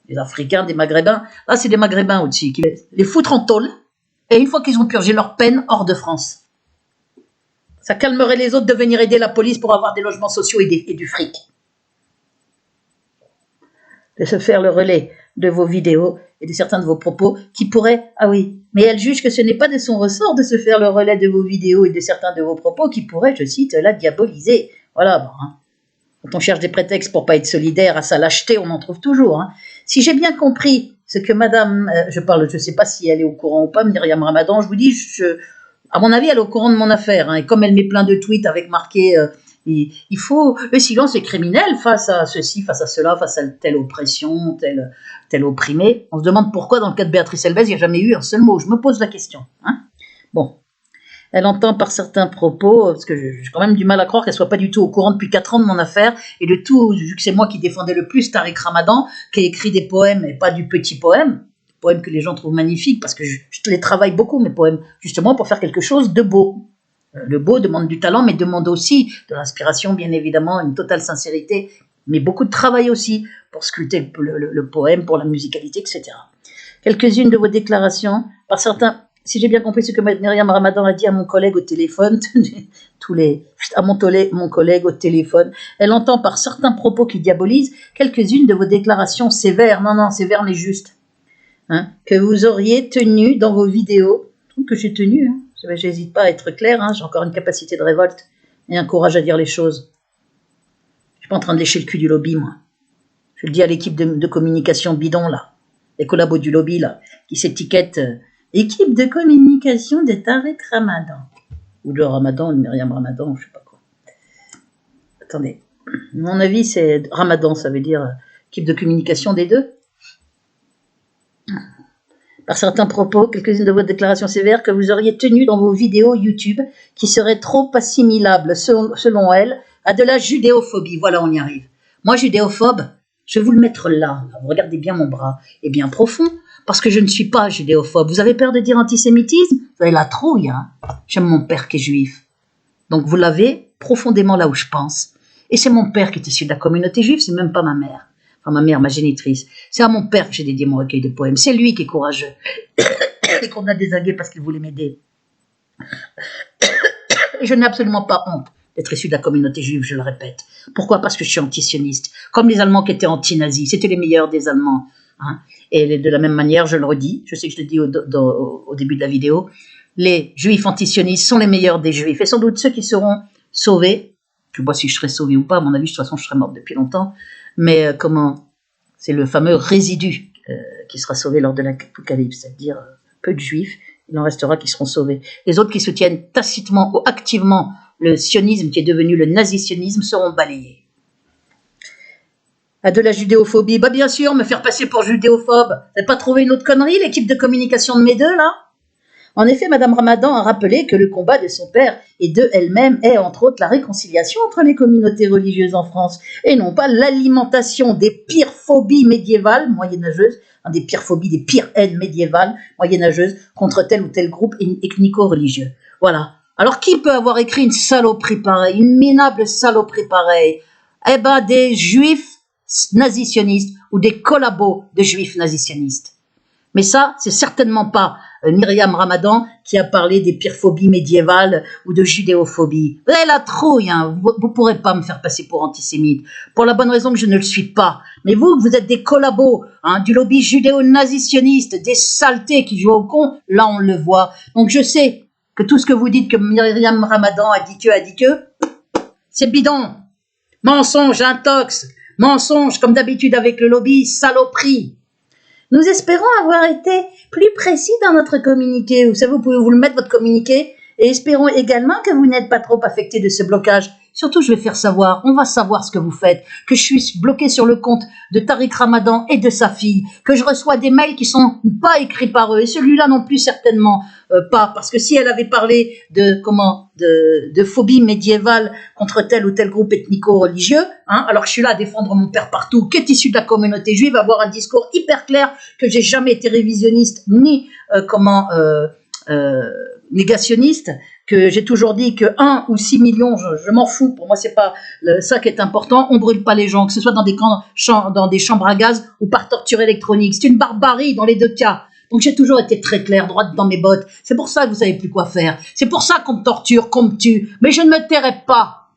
des Africains, des Maghrébins. Là, c'est des Maghrébins aussi, qui les foutre en tôle, et une fois qu'ils ont purgé leur peine, hors de France. Ça calmerait les autres de venir aider la police pour avoir des logements sociaux et du fric. De se faire le relais de vos vidéos et de certains de vos propos qui pourraient... Ah oui, mais elle juge que ce n'est pas de son ressort de se faire le relais de vos vidéos et de certains de vos propos qui pourraient, je cite, la diaboliser. Voilà, bon, Quand on cherche des prétextes pour pas être solidaire à sa lâcheté, on en trouve toujours. Si j'ai bien compris ce que madame... je sais pas si elle est au courant ou pas, Myriam Ramadan, je vous dis, à mon avis, elle est au courant de mon affaire. Et comme elle met plein de tweets avec marqué... il faut... Le silence est criminel face à ceci, face à cela, face à telle oppression, telle opprimé. On se demande pourquoi, dans le cas de Béatrice Elvez, il n'y a jamais eu un seul mot. Je me pose la question. Bon. Elle entend par certains propos, parce que j'ai quand même du mal à croire qu'elle soit pas du tout au courant depuis 4 ans de mon affaire, et de tout, vu que c'est moi qui défendais le plus Tariq Ramadan, qui a écrit des poèmes, et pas du petit poème, des poèmes que les gens trouvent magnifiques, parce que je les travaille beaucoup, mes poèmes, justement pour faire quelque chose de beau. Le beau demande du talent, mais demande aussi de l'inspiration, bien évidemment, une totale sincérité, mais beaucoup de travail aussi pour sculpter le poème, pour la musicalité, etc. Quelques-unes de vos déclarations, par certains, si j'ai bien compris ce que Myriam Ramadan a dit à mon collègue au téléphone, mon collègue au téléphone, elle entend par certains propos qui diabolisent quelques-unes de vos déclarations sévères, sévères mais justes, que vous auriez tenues dans vos vidéos, que j'ai tenues, j'hésite pas à être clair, j'ai encore une capacité de révolte et un courage à dire les choses. Je suis pas en train de lécher le cul du lobby, moi. Je le dis à l'équipe de communication bidon, là, les collabos du lobby, là, qui s'étiquettent équipe de communication de Tariq Ramadan. Ou de Ramadan, ou de Myriam Ramadan, je sais pas quoi. Attendez. Mon avis, c'est Ramadan, ça veut dire équipe de communication des deux. Par certains propos, quelques-unes de vos déclarations sévères que vous auriez tenues dans vos vidéos YouTube, qui seraient trop assimilables, selon elle, à de la judéophobie. Voilà, on y arrive. Moi, judéophobe, je vais vous le mettre là. Vous regardez bien mon bras, et bien profond, parce que je ne suis pas judéophobe. Vous avez peur de dire antisémitisme? Vous avez la trouille, J'aime mon père qui est juif. Donc vous l'avez profondément là où je pense. Et c'est mon père qui est issu de la communauté juive, c'est même pas ma mère. Enfin, ma mère, ma génitrice. C'est à mon père que j'ai dédié mon recueil de poèmes. C'est lui qui est courageux. Et qu'on a désingué parce qu'il voulait m'aider. Je n'ai absolument pas honte d'être issu de la communauté juive, je le répète. Pourquoi? Parce que je suis antisioniste. Comme les Allemands qui étaient anti-nazis, c'était les meilleurs des Allemands. Hein. Et de la même manière, je le redis, je sais que je le dis au début de la vidéo, les Juifs antisionistes sont les meilleurs des Juifs. Et sans doute ceux qui seront sauvés, je ne sais pas si je serai sauvé ou pas, à mon avis, de toute façon, je serai morte depuis longtemps, mais c'est le fameux résidu qui sera sauvé lors de l'Apocalypse, c'est-à-dire peu de Juifs, il en restera qui seront sauvés. Les autres qui soutiennent tacitement ou activement le sionisme qui est devenu le nazisionisme seront balayés. De la judéophobie, bah bien sûr, me faire passer pour judéophobe. Vous n'avez pas trouvé une autre connerie, l'équipe de communication de mes deux, là? En effet, Madame Ramadan a rappelé que le combat de son père et de elle-même est, entre autres, la réconciliation entre les communautés religieuses en France, et non pas l'alimentation des pires phobies médiévales, moyenâgeuses, des pires phobies, des pires haines médiévales, moyenâgeuses, contre tel ou tel groupe ethnico-religieux. Voilà. Alors, qui peut avoir écrit une saloperie pareille, une minable saloperie pareille? Eh ben, des juifs nazisionistes ou des collabos de juifs nazisionistes. Mais ça, c'est certainement pas Myriam Ramadan qui a parlé des pires phobies médiévales ou de judéophobie. Vous avez la trouille, hein. Vous pourrez pas me faire passer pour antisémite, pour la bonne raison que je ne le suis pas. Mais vous êtes des collabos du lobby judéo-nazitionniste, des saletés qui jouent au con, là on le voit. Donc je sais que tout ce que vous dites que Myriam Ramadan a dit que, c'est bidon. Mensonge, intox, mensonge, comme d'habitude avec le lobby, saloperie. Nous espérons avoir été plus précis dans notre communiqué. Vous savez, vous pouvez vous le mettre, votre communiqué, et espérons également que vous n'êtes pas trop affecté de ce blocage. Surtout, je vais faire savoir, on va savoir ce que vous faites, que je suis bloqué sur le compte de Tariq Ramadan et de sa fille, que je reçois des mails qui sont pas écrits par eux, et celui-là non plus certainement pas, parce que si elle avait parlé de phobie médiévale contre tel ou tel groupe ethnico-religieux, alors que je suis là à défendre mon père partout, qui est issu de la communauté juive, avoir un discours hyper clair, que j'ai jamais été révisionniste, ni négationniste, que j'ai toujours dit que 1 ou 6 millions, je m'en fous, pour moi c'est pas ça qui est important, on brûle pas les gens, que ce soit dans des chambres à gaz ou par torture électronique, c'est une barbarie dans les deux cas. Donc j'ai toujours été très clair, droite dans mes bottes, c'est pour ça que vous savez plus quoi faire, c'est pour ça qu'on me torture, qu'on me tue, mais je ne me tairai pas.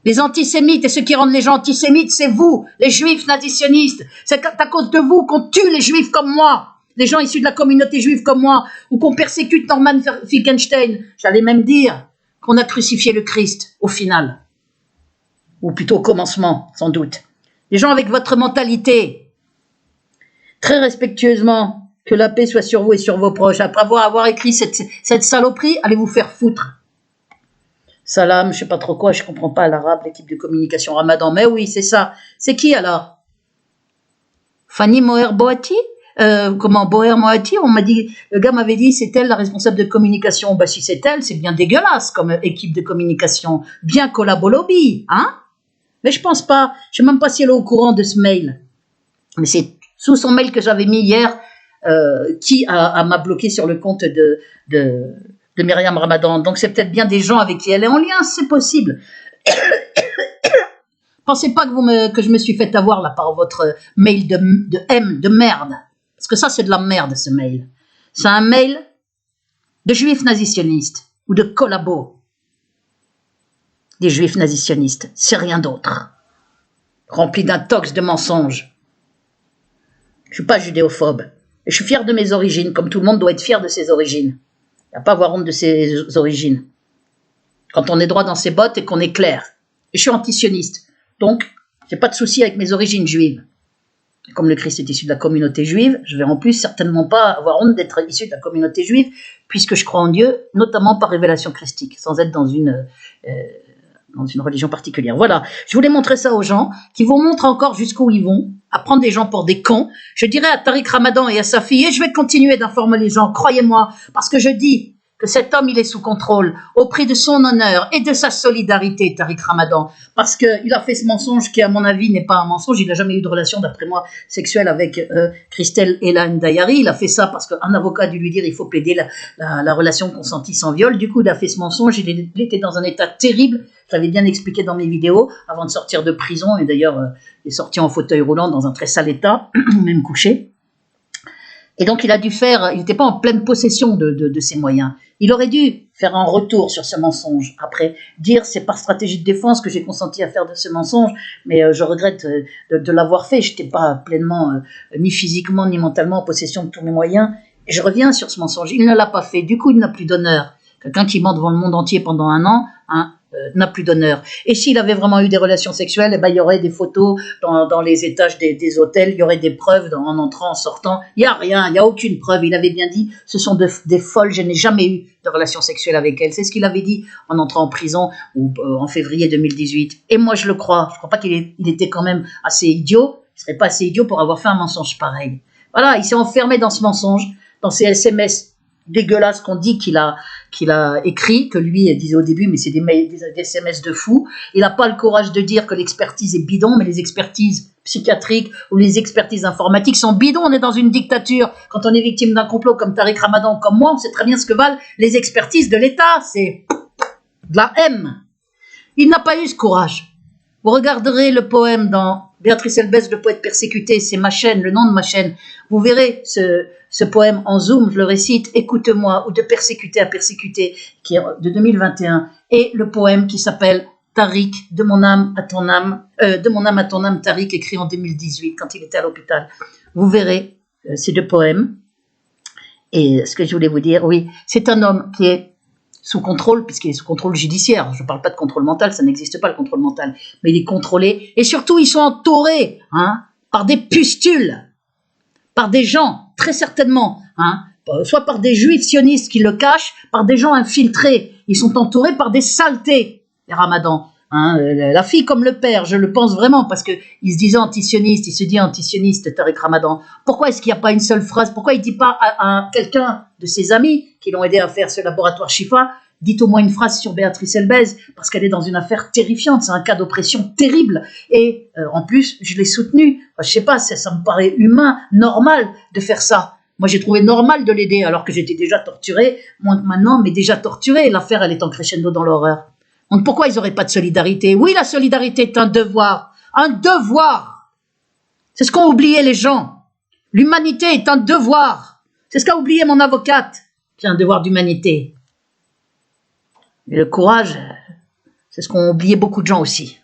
Les antisémites et ceux qui rendent les gens antisémites, c'est vous, les juifs nazisionistes, c'est à cause de vous qu'on tue les juifs comme moi. Les gens issus de la communauté juive comme moi, ou qu'on persécute Norman Finkelstein. J'allais même dire qu'on a crucifié le Christ, au final. Ou plutôt au commencement, sans doute. Les gens avec votre mentalité, très respectueusement, que la paix soit sur vous et sur vos proches. Après avoir écrit cette saloperie, allez vous faire foutre. Salam, je sais pas trop quoi, je comprends pas l'arabe, l'équipe de communication Ramadan. Mais oui, c'est ça. C'est qui alors? Fanny Moher-Boati? Boher Moati, on m'a dit, le gars m'avait dit, c'est elle la responsable de communication. Bah, si c'est elle, c'est bien dégueulasse comme équipe de communication. Bien collabo-lobby, hein? Mais je pense pas. Je sais même pas si elle est au courant de ce mail. Mais c'est sous son mail que j'avais mis hier, qui m'a bloqué sur le compte de Myriam Ramadan. Donc c'est peut-être bien des gens avec qui elle est en lien, c'est possible. Pensez pas que je me suis fait avoir là par votre mail de merde. Parce que ça, c'est de la merde, ce mail. C'est un mail de juifs nazisionistes ou de collabos des juifs nazisionistes. C'est rien d'autre. Rempli d'intox, de mensonges. Je suis pas judéophobe. Et je suis fier de mes origines, comme tout le monde doit être fier de ses origines. Il n'y a pas à avoir honte de ses origines. Quand on est droit dans ses bottes et qu'on est clair. Et je suis antisioniste. Donc, j'ai pas de souci avec mes origines juives. Comme le Christ est issu de la communauté juive, je vais en plus certainement pas avoir honte d'être issu de la communauté juive, puisque je crois en Dieu, notamment par révélation christique, sans être dans une religion particulière. Voilà, je voulais montrer ça aux gens, qui vous montrent encore jusqu'où ils vont, à prendre des gens pour des cons. Je dirais à Tariq Ramadan et à sa fille, et je vais continuer d'informer les gens, croyez-moi, parce que je dis que cet homme, il est sous contrôle, au prix de son honneur et de sa solidarité, Tariq Ramadan, parce qu'il a fait ce mensonge qui, à mon avis, n'est pas un mensonge. Il n'a jamais eu de relation, d'après moi, sexuelle avec Christelle Elan Dayari. Il a fait ça parce qu'un avocat a dû lui dire il faut plaider la relation consentie sans viol. Du coup, il a fait ce mensonge. Il était dans un état terrible. Je l'avais bien expliqué dans mes vidéos, avant de sortir de prison. Et d'ailleurs, il est sorti en fauteuil roulant dans un très sale état, même couché. Et donc, il a dû faire, il n'était pas en pleine possession de ses moyens. Il aurait dû faire un retour sur ce mensonge. Après, dire c'est par stratégie de défense que j'ai consenti à faire de ce mensonge, mais je regrette de l'avoir fait. Je n'étais pas pleinement, ni physiquement, ni mentalement en possession de tous mes moyens. Et je reviens sur ce mensonge. Il ne l'a pas fait. Du coup, il n'a plus d'honneur. Quelqu'un qui ment devant le monde entier pendant un an, hein, n'a plus d'honneur. Et s'il avait vraiment eu des relations sexuelles, eh ben, il y aurait des photos dans les étages des hôtels, il y aurait des preuves en entrant, en sortant. Il n'y a rien, il n'y a aucune preuve. Il avait bien dit, ce sont des folles, je n'ai jamais eu de relations sexuelles avec elles. C'est ce qu'il avait dit en entrant en prison en février 2018. Et moi, je le crois. Je ne crois pas qu'il était quand même assez idiot. Il ne serait pas assez idiot pour avoir fait un mensonge pareil. Voilà, il s'est enfermé dans ce mensonge, dans ces SMS dégueulasse qu'on dit qu'il a écrit, que lui disait au début, mais c'est des SMS de fou. Il n'a pas le courage de dire que l'expertise est bidon, mais les expertises psychiatriques ou les expertises informatiques sont bidons. On est dans une dictature. Quand on est victime d'un complot comme Tariq Ramadan, comme moi, on sait très bien ce que valent les expertises de l'État. C'est de la haine. Il n'a pas eu ce courage. Vous regarderez le poème dans Béatrice Elbès, le poète persécuté, c'est ma chaîne, le nom de ma chaîne. Vous verrez ce poème en zoom, je le récite, Écoute-moi, ou de persécuter à persécuter, qui est de 2021, et le poème qui s'appelle Tariq, de mon âme à ton âme, Tariq, écrit en 2018, quand il était à l'hôpital. Vous verrez ces deux poèmes. Et ce que je voulais vous dire, oui, c'est un homme qui est sous contrôle, puisqu'il est sous contrôle judiciaire. Je ne parle pas de contrôle mental, ça n'existe pas le contrôle mental, mais il est contrôlé. Et surtout, ils sont entourés par des pustules, par des gens, très certainement, soit par des juifs sionistes qui le cachent, par des gens infiltrés. Ils sont entourés par des saletés, les ramadans. La fille comme le père, je le pense vraiment, parce qu'il se disait antisioniste, il se dit antisioniste, Tariq Ramadan. Pourquoi est-ce qu'il n'y a pas une seule phrase? Pourquoi il ne dit pas à quelqu'un de ses amis qui l'ont aidé à faire ce laboratoire Shifa, dites au moins une phrase sur Béatrice Elbès, parce qu'elle est dans une affaire terrifiante, c'est un cas d'oppression terrible. Et en plus, je l'ai soutenue. Enfin, je sais pas, ça me paraît humain, normal de faire ça. Moi, j'ai trouvé normal de l'aider, alors que j'étais déjà torturée, moins que maintenant, mais déjà torturée. L'affaire, elle est en crescendo dans l'horreur. Donc pourquoi ils n'auraient pas de solidarité? Oui, la solidarité est un devoir. Un devoir. C'est ce qu'ont oublié les gens. L'humanité est un devoir. C'est ce qu'a oublié mon avocate. C'est un devoir d'humanité. Et le courage, c'est ce qu'ont oublié beaucoup de gens aussi.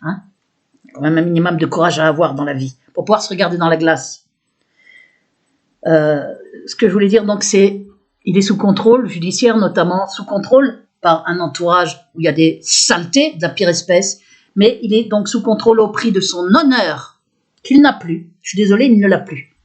Quand même un minimum de courage à avoir dans la vie, pour pouvoir se regarder dans la glace. Ce que je voulais dire, donc, il est sous contrôle judiciaire, notamment sous contrôle par un entourage où il y a des saletés de la pire espèce, mais il est donc sous contrôle au prix de son honneur, qu'il n'a plus. Je suis désolée, il ne l'a plus.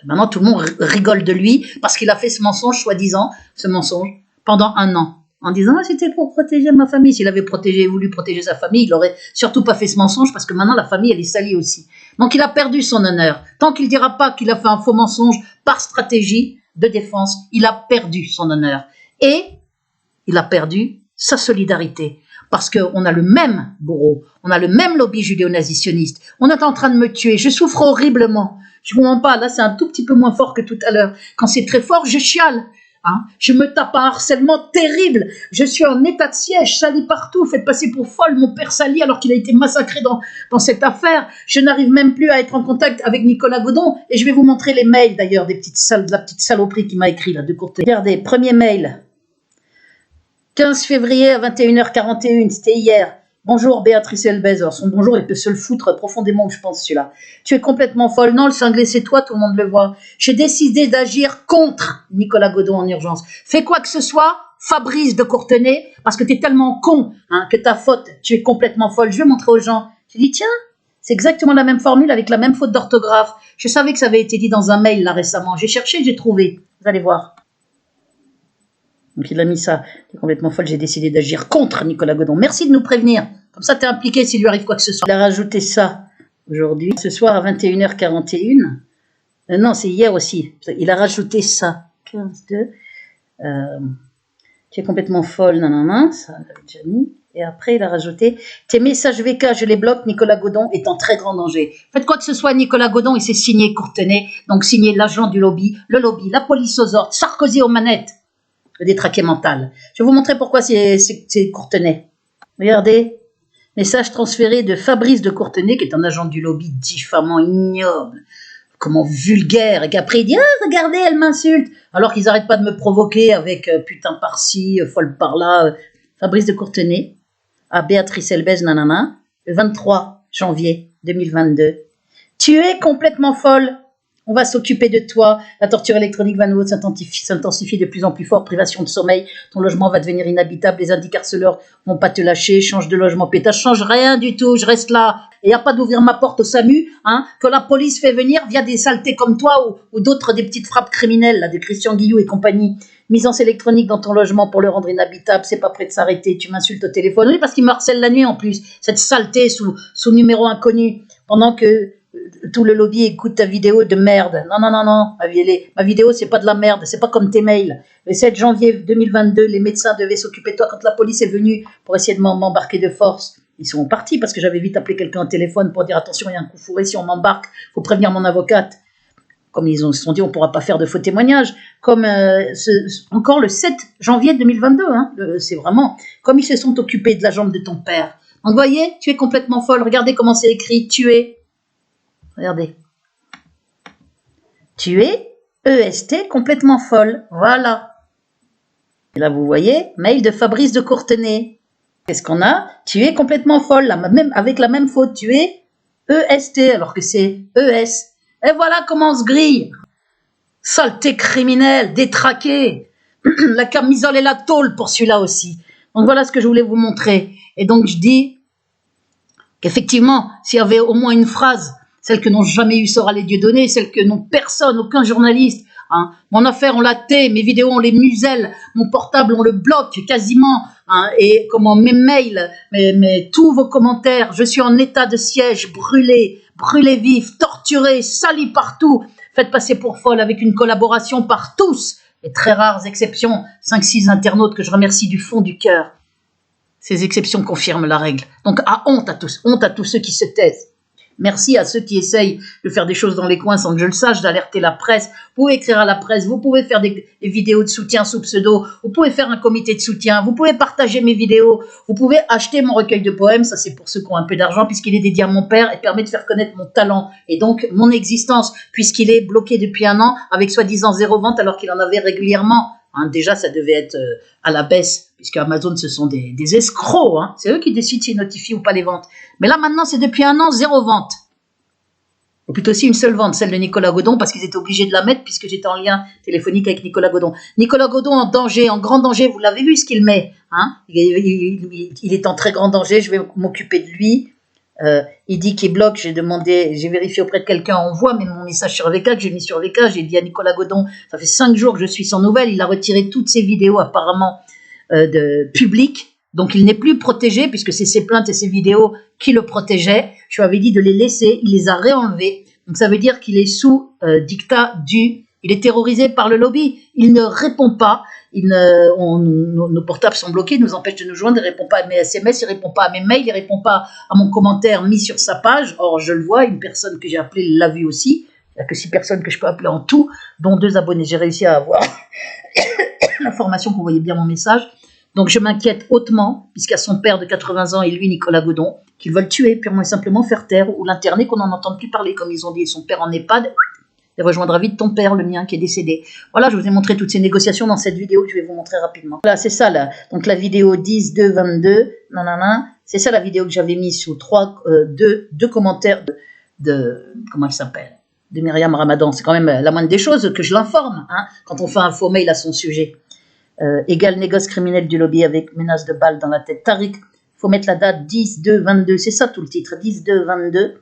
Maintenant, tout le monde rigole de lui parce qu'il a fait ce mensonge, soi-disant, ce mensonge, pendant un an, en disant « c'était pour protéger ma famille ». S'il avait voulu protéger sa famille, il n'aurait surtout pas fait ce mensonge parce que maintenant, la famille, elle est salie aussi. Donc, il a perdu son honneur. Tant qu'il ne dira pas qu'il a fait un faux mensonge par stratégie de défense, il a perdu son honneur. Et il a perdu sa solidarité. Parce qu'on a le même bourreau, on a le même lobby judéo-nazi-sioniste. On est en train de me tuer, je souffre horriblement. Je ne vous mens pas, là c'est un tout petit peu moins fort que tout à l'heure. Quand c'est très fort, je chiale. Je me tape un harcèlement terrible. Je suis en état de siège, sali partout, faites passer pour folle mon père sali alors qu'il a été massacré dans cette affaire. Je n'arrive même plus à être en contact avec Nicolas Godon. Et je vais vous montrer les mails d'ailleurs de la petite saloperie qui m'a écrit là de courte. Regardez, premier mail. 15 février à 21h41, c'était hier. Bonjour Béatrice Elbès. Alors son bonjour, il peut se le foutre profondément, je pense, celui-là. Tu es complètement folle. Non, le cinglé, c'est toi, tout le monde le voit. J'ai décidé d'agir contre Nicolas Godon en urgence. Fais quoi que ce soit, Fabrice de Courtenay, parce que tu es tellement con que ta faute, tu es complètement folle. Je vais montrer aux gens. J'ai dit, tiens, c'est exactement la même formule avec la même faute d'orthographe. Je savais que ça avait été dit dans un mail là récemment. J'ai cherché, j'ai trouvé. Vous allez voir. Donc il a mis ça, t'es complètement folle, j'ai décidé d'agir contre Nicolas Godon. Merci de nous prévenir, comme ça t'es impliqué s'il lui arrive quoi que ce soit. Il a rajouté ça aujourd'hui, ce soir à 21h41. Non, c'est hier aussi, il a rajouté ça. 15-2, tu es complètement folle, nanana, ça on l'avait déjà mis. Et après il a rajouté, tes messages VK, je les bloque, Nicolas Godon est en très grand danger. Faites quoi que ce soit, Nicolas Godon, il s'est signé Courtenay, donc signé l'agent du lobby, le lobby, la police aux ordres, Sarkozy aux manettes. Le détraqué mental. Je vais vous montrer pourquoi c'est Courtenay. Regardez, message transféré de Fabrice de Courtenay, qui est un agent du lobby diffamant ignoble. comment vulgaire, et qu'après il dit ah regardez elle m'insulte, alors qu'ils n'arrêtent pas de me provoquer avec putain par-ci, folle par-là. Fabrice de Courtenay à Béatrice Elbez nanana, le 23 janvier 2022. Tu es complètement folle. On va s'occuper de toi. La torture électronique va nouveau s'intensifier de plus en plus fort. Privation de sommeil. Ton logement va devenir inhabitable. Les indicarceleurs vont pas te lâcher. Change de logement. Pétage. Change rien du tout. Je reste là. Et y a pas d'ouvrir ma porte au SAMU, hein, que la police fait venir via des saletés comme toi ou d'autres, des petites frappes criminelles, là, de Christian Guillou et compagnie. Nuisance électronique dans ton logement pour le rendre inhabitable. C'est pas prêt de s'arrêter. Tu m'insultes au téléphone. Oui, parce qu'il me harcèle la nuit en plus. Cette saleté sous numéro inconnu. Pendant que tout le lobby écoute ta vidéo de merde. Non, non, non, non. Ma vidéo, c'est pas de la merde. C'est pas comme tes mails. Le 7 janvier 2022, les médecins devaient s'occuper de toi quand la police est venue pour essayer de m'embarquer de force. Ils sont partis parce que j'avais vite appelé quelqu'un au téléphone pour dire attention, il y a un coup fourré si on m'embarque. Faut prévenir mon avocate. Comme ils se sont dit, on pourra pas faire de faux témoignages. Comme encore le 7 janvier 2022. Hein, c'est vraiment comme ils se sont occupés de la jambe de ton père. Donc, vous voyez, tu es complètement folle. Regardez comment c'est écrit. Tu es. Regardez. Tu es, EST, complètement folle. Voilà. Et là, vous voyez, mail de Fabrice de Courtenay. Qu'est-ce qu'on a? Tu es complètement folle, là, même, avec la même faute. Tu es EST, alors que c'est ES. Et voilà comment on se grille. Saleté criminelle, détraqué. La camisole et la tôle pour celui-là aussi. Donc voilà ce que je voulais vous montrer. Et donc je dis qu'effectivement, s'il y avait au moins une phrase, celle que n'ont jamais eu Sora les Dieudonné, celle que n'ont personne, aucun journaliste. Hein. Mon affaire, on la tait, mes vidéos, on les muselle, mon portable, on le bloque quasiment. Hein, et comment mes mails, tous vos commentaires, je suis en état de siège, brûlé vif, torturé, sali partout, faites passer pour folle avec une collaboration par tous, et très rares exceptions, 5-6 internautes que je remercie du fond du cœur. Ces exceptions confirment la règle. Donc honte à tous ceux qui se taisent. Merci à ceux qui essayent de faire des choses dans les coins sans que je le sache, d'alerter la presse. Vous pouvez écrire à la presse, vous pouvez faire des vidéos de soutien sous pseudo, vous pouvez faire un comité de soutien, vous pouvez partager mes vidéos, vous pouvez acheter mon recueil de poèmes, ça c'est pour ceux qui ont un peu d'argent, puisqu'il est dédié à mon père et permet de faire connaître mon talent et donc mon existence, puisqu'il est bloqué depuis 1 an avec soi-disant 0 vente alors qu'il en avait régulièrement. Hein, déjà, ça devait être à la baisse, puisque Amazon, ce sont des escrocs. Hein. C'est eux qui décident s'ils notifient ou pas les ventes. Mais là, maintenant, c'est depuis 1 an, 0 vente. Ou plutôt aussi une seule vente, celle de Nicolas Godon, parce qu'ils étaient obligés de la mettre, puisque j'étais en lien téléphonique avec Nicolas Godon. Nicolas Godon en danger, en grand danger, vous l'avez vu ce qu'il met. Hein, il est en très grand danger, je vais m'occuper de lui. Il dit qu'il bloque, j'ai vérifié auprès de quelqu'un, on voit même mon message sur VK que j'ai mis sur VK, j'ai dit à Nicolas Godon, ça fait 5 jours que je suis sans nouvelles, il a retiré toutes ses vidéos apparemment de publiques, donc il n'est plus protégé puisque c'est ses plaintes et ses vidéos qui le protégeaient. Je lui avais dit de les laisser, il les a réenlevés, donc ça veut dire qu'il est sous dictat il est terrorisé par le lobby, il ne répond pas, nos portables sont bloqués, il nous empêche de nous joindre, il ne répond pas à mes SMS, il ne répond pas à mes mails, il ne répond pas à mon commentaire mis sur sa page. Or, je le vois, une personne que j'ai appelée l'a vu aussi, il n'y a que 6 personnes que je peux appeler en tout, dont 2 abonnés. J'ai réussi à avoir l'information qu'on voyait bien mon message. Donc, je m'inquiète hautement, puisqu'à son père de 80 ans et lui, Nicolas Godon, qu'ils veulent tuer, purement et simplement faire taire, ou l'interner, qu'on n'en entende plus parler, comme ils ont dit, son père en EHPAD. Il rejoindra vite ton père, le mien, qui est décédé. Voilà, je vous ai montré toutes ces négociations dans cette vidéo que je vais vous montrer rapidement. Voilà, c'est ça, là. Donc, la vidéo 10-2-22, nanana, c'est ça la vidéo que j'avais mise sous 2 commentaires comment elle s'appelle? De Myriam Ramadan. C'est quand même la moindre des choses que je l'informe, hein, quand on fait un faux mail à son sujet. Égal négoce criminel du lobby avec menace de balle dans la tête. Tariq, il faut mettre la date 10-2-22, c'est ça tout le titre, 10-2-22.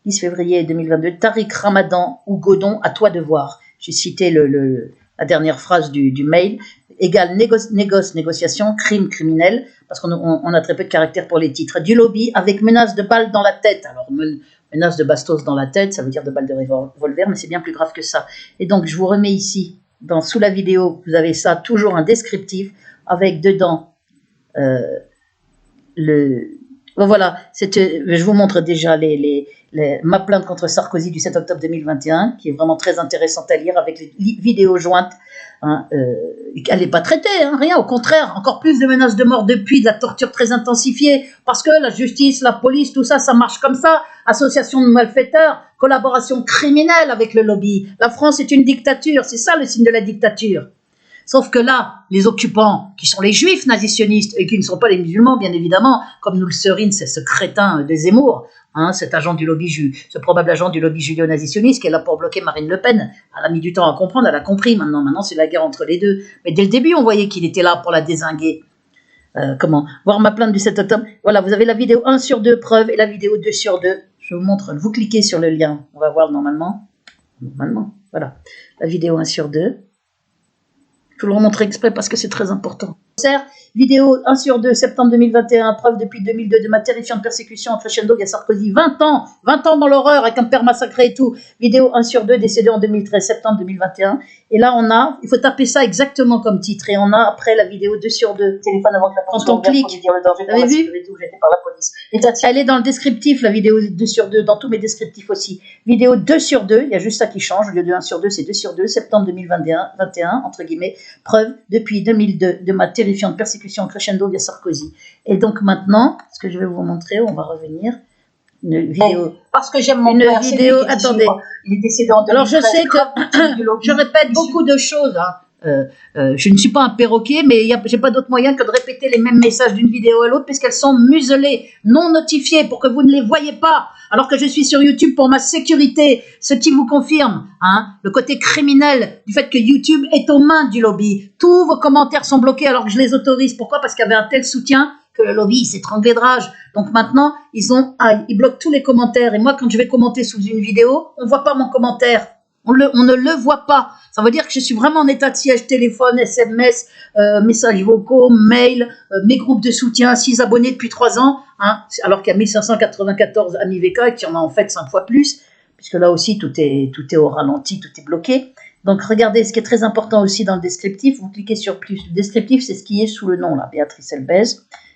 10 février 2022, Tariq Ramadan ou Godon, à toi de voir. J'ai cité la dernière phrase du mail. Égal négociation, crime criminel, parce qu'on a très peu de caractère pour les titres. Du lobby avec menace de balle dans la tête. Alors, menace de bastos dans la tête, ça veut dire de balle de revolver, mais c'est bien plus grave que ça. Et donc, je vous remets ici, sous la vidéo, vous avez ça, toujours un descriptif, avec dedans Bon, voilà, je vous montre déjà ma plainte contre Sarkozy du 7 octobre 2021, qui est vraiment très intéressante à lire, avec les vidéos jointes. Hein, elle n'est pas traitée, hein, rien, au contraire, encore plus de menaces de mort depuis, de la torture très intensifiée, parce que la justice, la police, tout ça, ça marche comme ça, association de malfaiteurs, collaboration criminelle avec le lobby. La France est une dictature, c'est ça le signe de la dictature. Sauf que là, les occupants, qui sont les juifs nazisionistes et qui ne sont pas les musulmans, bien évidemment, comme nous le serine, c'est ce crétin de Zemmour, hein, cet agent du lobby, ce probable agent du lobby judéo-nazitionniste qui est là pour bloquer Marine Le Pen. Elle a mis du temps à comprendre, elle a compris maintenant. Maintenant, c'est la guerre entre les deux. Mais dès le début, on voyait qu'il était là pour la dézinguer. Voir ma plainte du 7 octobre. Voilà, vous avez la vidéo 1 sur 2 preuve et la vidéo 2 sur 2. Je vous montre, vous cliquez sur le lien. On va voir normalement. Voilà. La vidéo 1 sur 2. Je vous le remontrer exprès parce que c'est très important. Vidéo 1 sur 2, septembre 2021, preuve depuis 2002 de ma terrifiante persécution en crescendo via Sarkozy. 20 ans dans l'horreur avec un père massacré et tout. Vidéo 1 sur 2, décédé en 2013, septembre 2021. Et là, il faut taper ça exactement comme titre. Et on a après la vidéo 2 sur 2. Téléphone avant que la quand on clique, vous avez vu? Par la police. Elle est dans le descriptif, la vidéo 2 sur 2, dans tous mes descriptifs aussi. Vidéo 2 sur 2, il y a juste ça qui change. Au lieu de 1 sur 2, c'est 2 sur 2, septembre 2021, entre guillemets. Preuve depuis 2002 de ma terrifiante persécution en crescendo via Sarkozy. Et donc maintenant, ce que je vais vous montrer, on va revenir. Une vidéo. Parce que j'aime mon une père. Vidéo, attendez. Il est décédé en 2013. Alors je sais que je répète beaucoup de choses. Hein. Je ne suis pas un perroquet, mais j'ai pas d'autre moyen que de répéter les mêmes messages d'une vidéo à l'autre, puisqu'elles sont muselées, non notifiées, pour que vous ne les voyez pas, alors que je suis sur YouTube pour ma sécurité, ce qui vous confirme le côté criminel du fait que YouTube est aux mains du lobby. Tous vos commentaires sont bloqués alors que je les autorise. Pourquoi? Parce qu'il y avait un tel soutien que le lobby s'est étranglé de rage. Donc maintenant, ils bloquent tous les commentaires. Et moi, quand je vais commenter sous une vidéo, on ne voit pas mon commentaire. On ne le voit pas. Ça veut dire que je suis vraiment en état de siège, téléphone, SMS, messages vocaux, mail, mes groupes de soutien, 6 abonnés depuis 3 ans, alors qu'il y a 1594 amis VK et qu'il y en a en fait 5 fois plus, puisque là aussi tout est au ralenti, tout est bloqué. Donc regardez, ce qui est très important aussi dans le descriptif, vous cliquez sur plus. Le descriptif, c'est ce qui est sous le nom, là, Béatrice Elbez,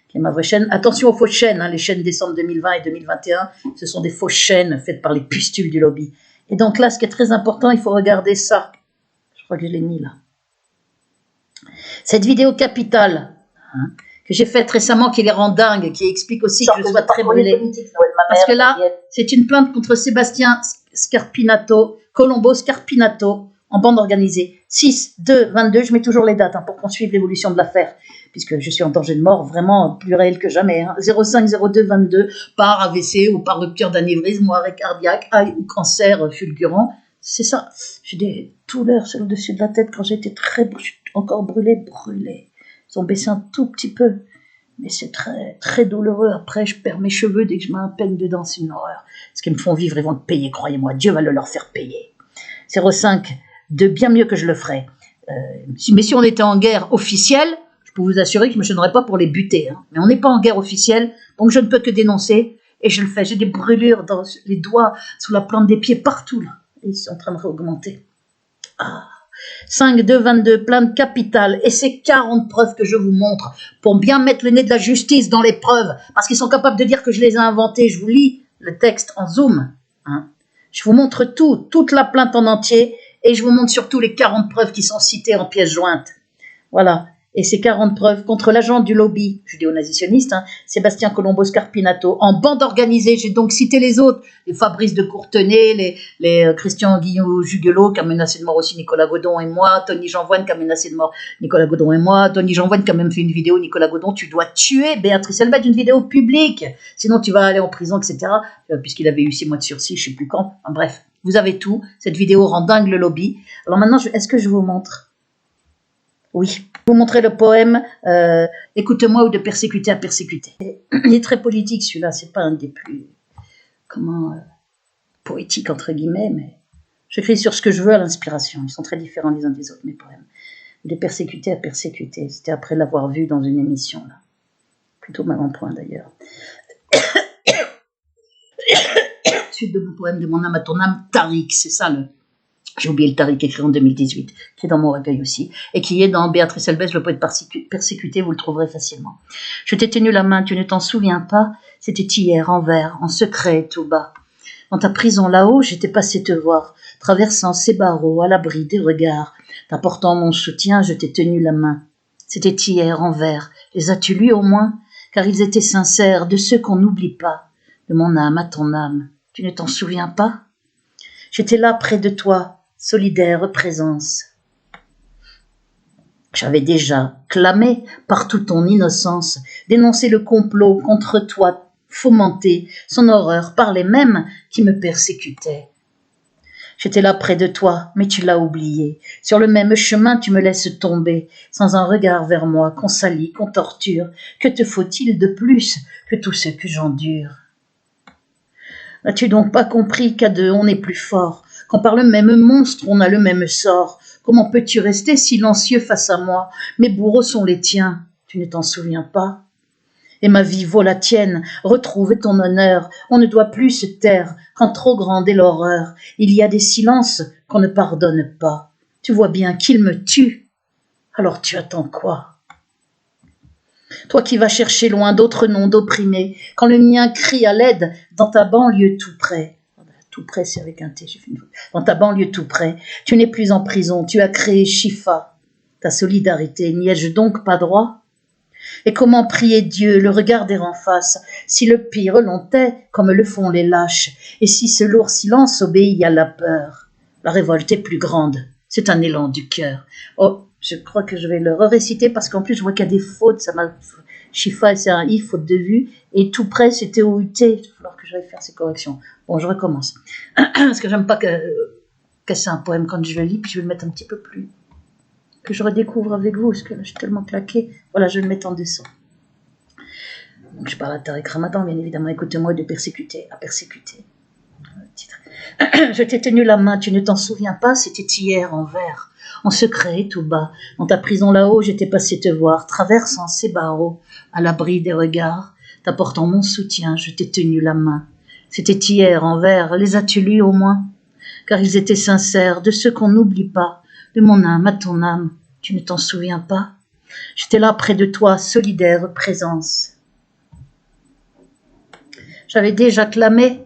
qui est ma vraie chaîne. Attention aux fausses chaînes, les chaînes décembre 2020 et 2021, ce sont des fausses chaînes faites par les pustules du lobby. Et donc là, ce qui est très important, il faut regarder ça. Je crois que je l'ai mis là. Cette vidéo capitale que j'ai faite récemment, qui les rend dingues, qui explique aussi que je sois très brûlée. Parce que là, c'est une plainte contre Sébastien Colombo Scarpinato, en bande organisée. 6/2/22, je mets toujours les dates pour qu'on suive l'évolution de l'affaire, puisque je suis en danger de mort, vraiment plus réel que jamais. 05/02/22, par AVC ou par rupture d'anévrisme ou arrêt cardiaque, ou cancer fulgurant. C'est ça. J'ai des douleurs sur le dessus de la tête quand j'étais encore brûlée. Ils ont baissé un tout petit peu. Mais c'est très, très douloureux. Après, je perds mes cheveux dès que je mets un peigne dedans. C'est une horreur. Ce qu'ils me font vivre, ils vont le payer, croyez-moi. Dieu va le leur faire payer. 05, de bien mieux que je le ferais. Mais si on était en guerre officielle, je peux vous assurer que je ne me gênerais pas pour les buter. Mais on n'est pas en guerre officielle, donc je ne peux que dénoncer. Et je le fais. J'ai des brûlures dans les doigts, sous la plante des pieds, partout. Là. Et ils sont en train de réaugmenter. 5/2/22, plainte capitale. Et c'est 40 preuves que je vous montre pour bien mettre le nez de la justice dans les preuves. Parce qu'ils sont capables de dire que je les ai inventées. Je vous lis le texte en zoom. Je vous montre toute la plainte en entier. Et je vous montre surtout les 40 preuves qui sont citées en pièces jointes. Voilà. Et ces 40 preuves contre l'agent du lobby judéo-nazitionniste, Sébastien Colombo Scarpinato, en bande organisée. J'ai donc cité les autres, les Fabrice de Courtenay, les Christian Guillot-Jugelot qui a menacé de mort aussi Nicolas Godon et moi, Tony Jeanvoine qui a menacé de mort Nicolas Godon et moi, Tony Jeanvoine qui a même fait une vidéo, Nicolas Godon, tu dois tuer Béatrice Elbez, une vidéo publique, sinon tu vas aller en prison, etc. Puisqu'il avait eu 6 mois de sursis, je ne sais plus quand. Enfin, bref, vous avez tout. Cette vidéo rend dingue le lobby. Alors maintenant, est-ce que je vous montre? Oui, je vais vous montrer le poème « Écoute-moi » ou « De persécuter à persécuter ». Il est très politique celui-là, c'est pas un des plus, poétiques entre guillemets, mais j'écris sur ce que je veux à l'inspiration. Ils sont très différents les uns des autres, mes poèmes. « De persécuter à persécuter », c'était après l'avoir vu dans une émission, là. Plutôt mal en point d'ailleurs. Suite de mon poème « De mon âme à ton âme », Tariq, c'est ça j'ai oublié le Tariq écrit en 2018, qui est dans mon recueil aussi, et qui est dans Béatrice Elbès, le poète persécuté, vous le trouverez facilement. Je t'ai tenu la main, tu ne t'en souviens pas, c'était hier, en vers, en secret, tout bas. Dans ta prison là-haut, j'étais passé te voir, traversant ces barreaux, à l'abri des regards. T'apportant mon soutien, je t'ai tenu la main. C'était hier, en vers, les as-tu lus au moins? Car ils étaient sincères, de ceux qu'on n'oublie pas, de mon âme à ton âme. Tu ne t'en souviens pas? J'étais là près de toi, solidaire présence. J'avais déjà clamé partout ton innocence, dénoncé le complot contre toi, fomenté son horreur par les mêmes qui me persécutaient. J'étais là près de toi, mais tu l'as oublié. Sur le même chemin, tu me laisses tomber, sans un regard vers moi, qu'on salit, qu'on torture. Que te faut-il de plus que tout ce que j'endure? N'as-tu donc pas compris qu'à deux, on est plus fort, qu'en par le même monstre, on a le même sort? Comment peux-tu rester silencieux face à moi? Mes bourreaux sont les tiens, tu ne t'en souviens pas? Et ma vie vaut la tienne, retrouve ton honneur, on ne doit plus se taire, quand trop grande est l'horreur. Il y a des silences qu'on ne pardonne pas. Tu vois bien qu'il me tue, alors tu attends quoi? Toi qui vas chercher loin d'autres noms d'opprimés, quand le mien crie à l'aide dans ta banlieue tout près. Tout près, c'est avec un T, j'ai fait une faute. Dans ta banlieue tout près, tu n'es plus en prison, tu as créé Shifa. Ta solidarité, n'y ai-je donc pas droit? Et comment prier Dieu, le regarder en face, si le pire l'on tait, comme le font les lâches, et si ce lourd silence obéit à la peur? La révolte est plus grande, c'est un élan du cœur. Oh, je crois que je vais le réciter parce qu'en plus je vois qu'il y a des fautes, ça m'a... Shifa, c'est un I, faute de vue, et tout près, c'était OUT. Il va falloir que j'aille faire ces corrections. Bon, je recommence. Parce que j'aime pas casser un poème quand je le lis, puis je vais le mettre un petit peu plus... que je redécouvre avec vous, parce que là, je suis tellement claquée. Voilà, je vais le mettre en dessin. Donc, je parle à Tariq Ramadan, bien évidemment. Écoutez-moi de persécuter à persécuter. Titre. Je t'ai tenu la main, tu ne t'en souviens pas, c'était hier en vers, en secret, tout bas. Dans ta prison là-haut, j'étais passé te voir, traversant ces barreaux, à l'abri des regards, t'apportant mon soutien, je t'ai tenu la main. C'était hier en vers, les as-tu lus au moins? Car ils étaient sincères, de ceux qu'on n'oublie pas, de mon âme à ton âme, tu ne t'en souviens pas? J'étais là près de toi, solidaire présence. J'avais déjà clamé,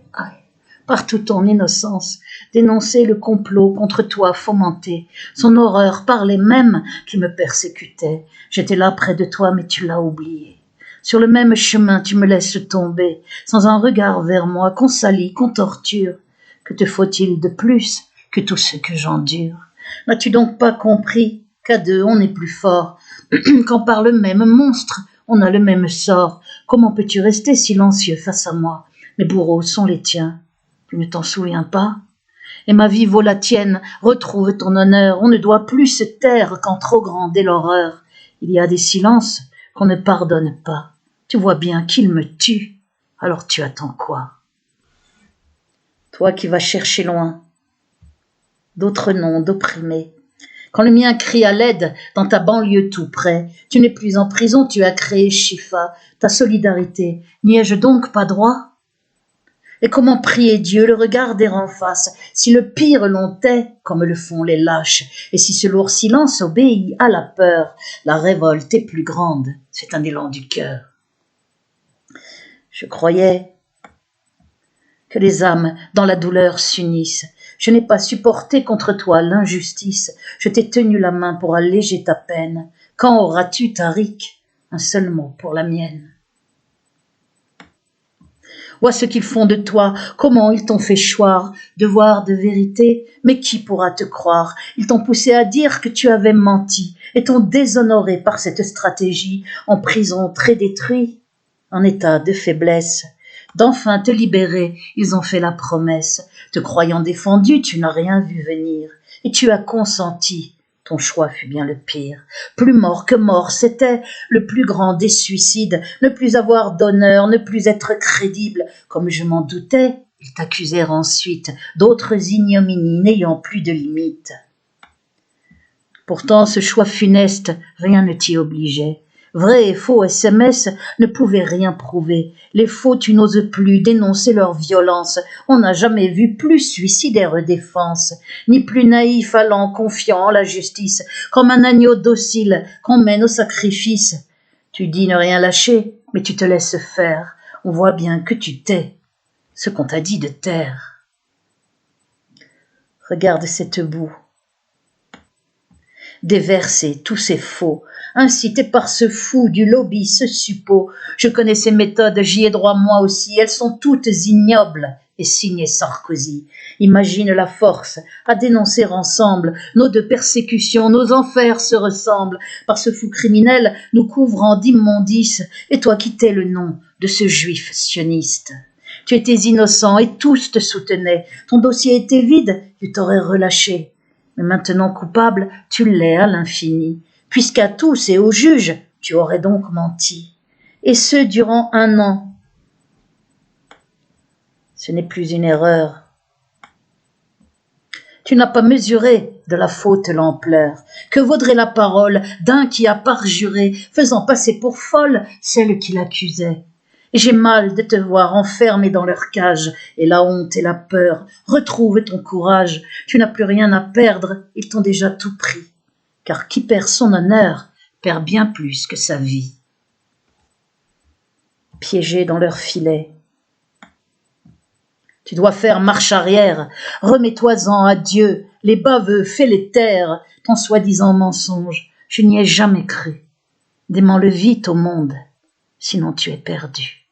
partout ton innocence, dénoncé le complot contre toi fomenté, son horreur par les mêmes qui me persécutaient. J'étais là près de toi, mais tu l'as oublié. Sur le même chemin, tu me laisses tomber, sans un regard vers moi, qu'on salit, qu'on torture. Que te faut-il de plus que tout ce que j'endure? N'as-tu donc pas compris qu'à deux, on est plus fort, qu'en par le même monstre, on a le même sort? Comment peux-tu rester silencieux face à moi? Mes bourreaux sont les tiens. Tu ne t'en souviens pas? Et ma vie vaut la tienne, retrouve ton honneur, on ne doit plus se taire quand trop grande est l'horreur. Il y a des silences qu'on ne pardonne pas. Tu vois bien qu'il me tue, alors tu attends quoi? Toi qui vas chercher loin d'autres noms d'opprimés, quand le mien crie à l'aide dans ta banlieue tout près, tu n'es plus en prison, tu as créé Shifa, ta solidarité, n'y ai-je donc pas droit? Et comment prier Dieu, le regarder en face, si le pire l'on tait, comme le font les lâches, et si ce lourd silence obéit à la peur, la révolte est plus grande, c'est un élan du cœur. Je croyais que les âmes dans la douleur s'unissent. Je n'ai pas supporté contre toi l'injustice, je t'ai tenu la main pour alléger ta peine. Quand auras-tu, Tariq, un seul mot pour la mienne? Vois ce qu'ils font de toi, comment ils t'ont fait choir, devoir de vérité, mais qui pourra te croire? Ils t'ont poussé à dire que tu avais menti, et t'ont déshonoré par cette stratégie, en prison très détruit, en état de faiblesse. D'enfin te libérer, ils ont fait la promesse, te croyant défendu, tu n'as rien vu venir, et tu as consenti. Ton choix fut bien le pire. Plus mort que mort, c'était le plus grand des suicides. Ne plus avoir d'honneur, ne plus être crédible. Comme je m'en doutais, ils t'accusèrent ensuite d'autres ignominies n'ayant plus de limite. Pourtant, ce choix funeste, rien ne t'y obligeait. Vrai et faux SMS ne pouvaient rien prouver. Les faux, tu n'oses plus dénoncer leur violence. On n'a jamais vu plus suicidaire défense, ni plus naïf allant confiant en la justice, comme un agneau docile qu'on mène au sacrifice. Tu dis ne rien lâcher, mais tu te laisses faire. On voit bien que tu tais ce qu'on t'a dit de taire. Regarde cette boue. Déverser tous ces faux, incité par ce fou du lobby, ce suppôt. Je connais ces méthodes, j'y ai droit moi aussi, elles sont toutes ignobles et signées Sarkozy. Imagine la force à dénoncer ensemble, nos deux persécutions, nos enfers se ressemblent, par ce fou criminel nous couvrant d'immondices, et toi qui t'es le nom de ce juif sioniste. Tu étais innocent et tous te soutenaient, ton dossier était vide, tu t'aurais relâché. Mais maintenant coupable, tu l'es à l'infini, puisqu'à tous et aux juges, tu aurais donc menti. Et ce, durant 1 an. Ce n'est plus une erreur. Tu n'as pas mesuré de la faute l'ampleur. Que vaudrait la parole d'un qui a parjuré, faisant passer pour folle celle qui l'accusait? Et j'ai mal de te voir enfermé dans leur cage, et la honte et la peur. Retrouve ton courage, tu n'as plus rien à perdre, ils t'ont déjà tout pris. Car qui perd son honneur perd bien plus que sa vie. Piégé dans leur filet, tu dois faire marche arrière, remets-toi-en à Dieu, les baveux, fais-les taire, ton soi-disant mensonge, je n'y ai jamais cru. Dément-le vite au monde, sinon tu es perdu.